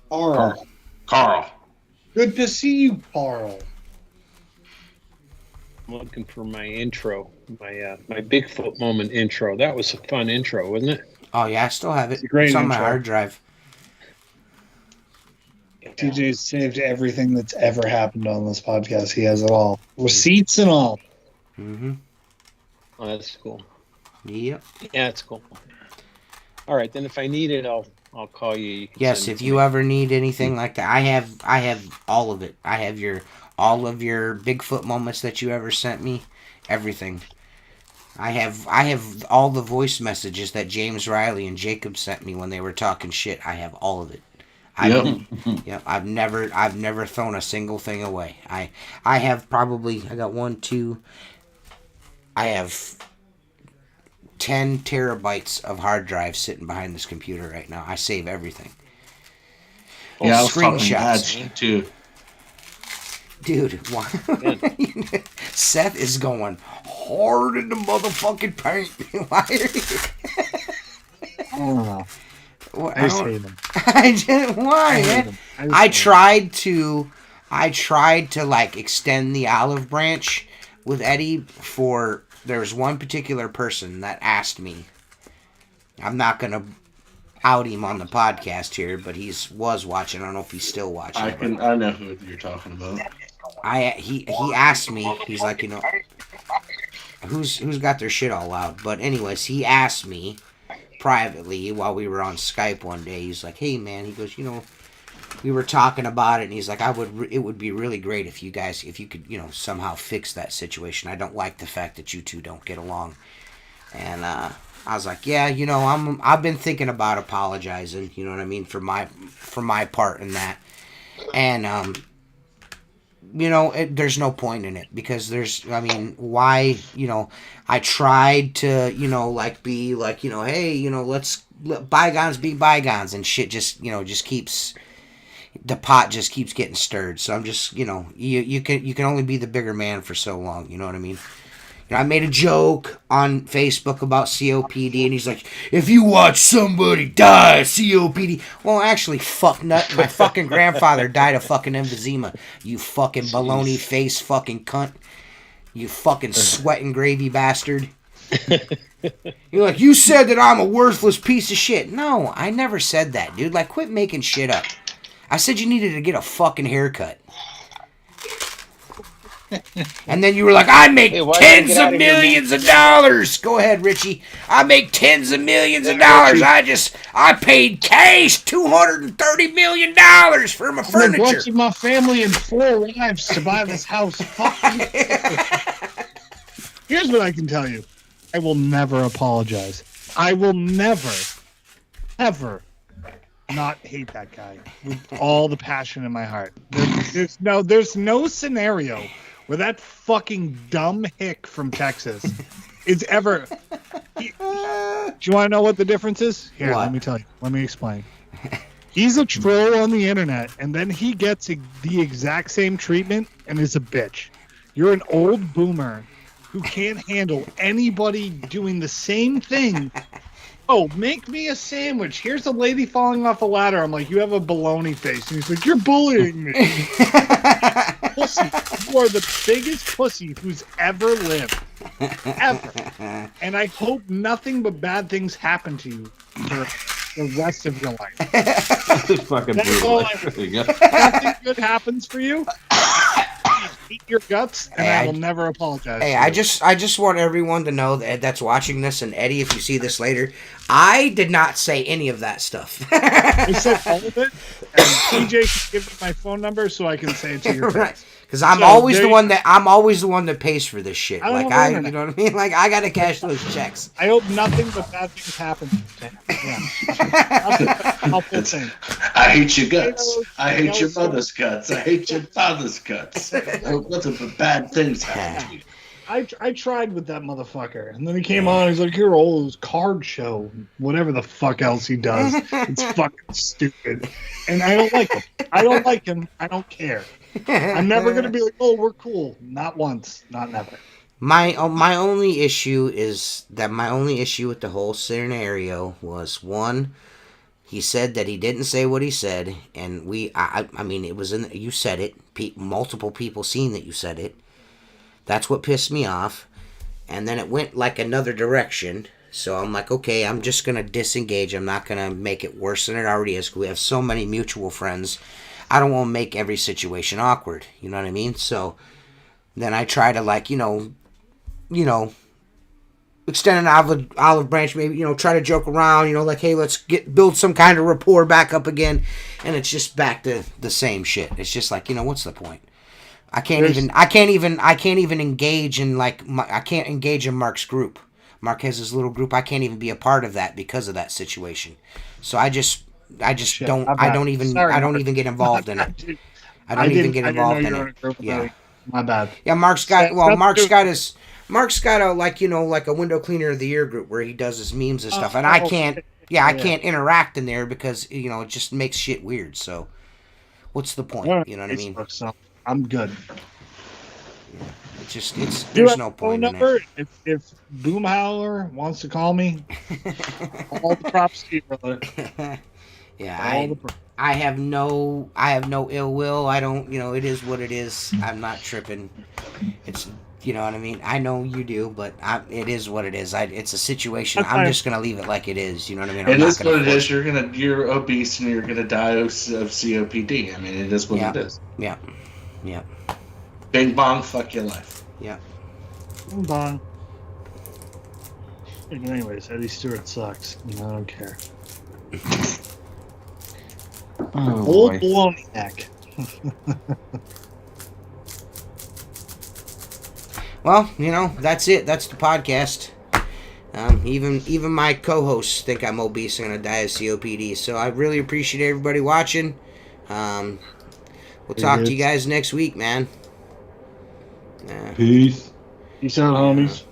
Carl. Good to see you, Carl. I'm looking for my intro, my Bigfoot moment intro. That was a fun intro, wasn't it? Oh yeah, I still have it. It's a great It's on my intro. hard drive. TJ's saved everything that's ever happened on this podcast. He has it all. Receipts and all. Mm-hmm. Oh, that's cool. Yep. Yeah, it's cool. All right, then if I need it, I'll call you. You can Yes, send it if to you me. ever need anything like that, I have all of it. I have all of your Bigfoot moments that you ever sent me, everything. I have all the voice messages that James Riley and Jacob sent me when they were talking shit. I have all of it. I've never thrown a single thing away. I have probably I have 10 terabytes of hard drive sitting behind this computer right now. I save everything. Yeah, I was talking Screenshots. bad shit too. Dude, why? Seth is going hard in the motherfucking paint. Why are you... I don't know. Well, I just hate him. I didn't. Why, man? I tried to like extend the olive branch with Eddie for. There was one particular person that asked me. I'm not gonna out him on the podcast here, but was watching. I don't know if he's still watching. I know who you're talking about. He asked me. He's like, who's got their shit all loud. But anyways, he asked me privately while we were on Skype one day. He's like, hey man, he goes, we were talking about it, and he's like, it would be really great if you could, somehow fix that situation. I don't like the fact that you two don't get along. And I was like, yeah, I've been thinking about apologizing, you know what I mean, for my part in that. And there's no point in it because why, I tried to, be like, hey, let's let bygones be bygones, and shit just keeps, the pot just keeps getting stirred. So I'm just, you can only be the bigger man for so long, you know what I mean? I made a joke on Facebook about COPD, and he's like, if you watch somebody die of COPD... Well, actually, fuck nut, my fucking grandfather died of fucking emphysema. You fucking baloney face fucking cunt. You fucking sweating gravy bastard. You're like, you said that I'm a worthless piece of shit. No, I never said that, dude. Like, quit making shit up. I said you needed to get a fucking haircut. And then you were like, I make tens of millions of dollars. Go ahead, Richie. I make tens of millions of dollars. I paid cash $230 million for my furniture. I neglected my family and 4 wives to buy this house. Here's what I can tell you. I will never apologize. I will never, ever not hate that guy with all the passion in my heart. There's no scenario where that fucking dumb hick from Texas is ever... Do you want to know what the difference is? Here, what? Let me tell you. Let me explain. He's a troll on the internet, and then he gets the exact same treatment and is a bitch. You're an old boomer who can't handle anybody doing the same thing. Oh, make me a sandwich. Here's a lady falling off a ladder. I'm like, you have a baloney face. And he's like, you're bullying me. Pussy. You are the biggest pussy who's ever lived. Ever. And I hope nothing but bad things happen to you for the rest of your life. That's fucking brutal. There you go. Nothing good happens for you. Eat your guts, and I will never apologize. Hey, I just want everyone to know that's watching this, and Eddie, if you see this later, I did not say any of that stuff. I said all of it, and TJ can give me my phone number so I can say it to your face. Because I'm always the one that pays for this shit. You know what I mean? Like, I gotta cash those checks. I hope nothing but bad things happen. I hate your guts. I hate your mother's guts. I hate your father's guts. I hope nothing but bad things happen to you. I tried with that motherfucker, and then he came on. He's like, "You're old card show, whatever the fuck else he does. It's fucking stupid." And I don't like him. I don't like him. I don't care. I'm never gonna be like, "Oh, we're cool." Not once. Not never. My only issue with the whole scenario was, one, He said that he didn't say what he said, and I mean, it was in. You said it. Multiple people seen that you said it. That's what pissed me off. And then it went like another direction. So I'm like, okay, I'm just gonna disengage. I'm not gonna make it worse than it already is. We have so many mutual friends. I don't want to make every situation awkward. You know what I mean? So then I try to like, extend an olive branch, maybe, try to joke around, like, hey, let's build some kind of rapport back up again, and it's just back to the same shit. It's just like, what's the point? I can't even engage in I can't engage in Mark's group. Mark has his little group. I can't even be a part of that because of that situation. So I don't even get involved in it. I don't even get involved in it. Yeah. My bad. Yeah, Mark's got a like a window cleaner of the year group where he does his memes and stuff, and I can't interact in there because it just makes shit weird. So what's the point? You know what I mean? So I'm good. Yeah, there's no point in it. If Boomhowler wants to call me, all the props to you, brother. Yeah, I have no ill will. I don't, it is what it is. I'm not tripping. It's, you know what I mean? I know you do, but it is what it is. It's a situation. I'm just going to leave it like it is. You know what I mean? It is what it is. You're obese and you're going to die of COPD. I mean, it is what it is. Yeah. Yeah. Bing bong, fuck your life. Yeah. Bing bong. Anyways, Eddie Stewart sucks. I don't care. Old baloney neck. Well, that's it. That's the podcast. Even my co-hosts think I'm obese and gonna die of COPD. So I really appreciate everybody watching. We'll talk to you guys next week, man. Peace. Peace out, homies.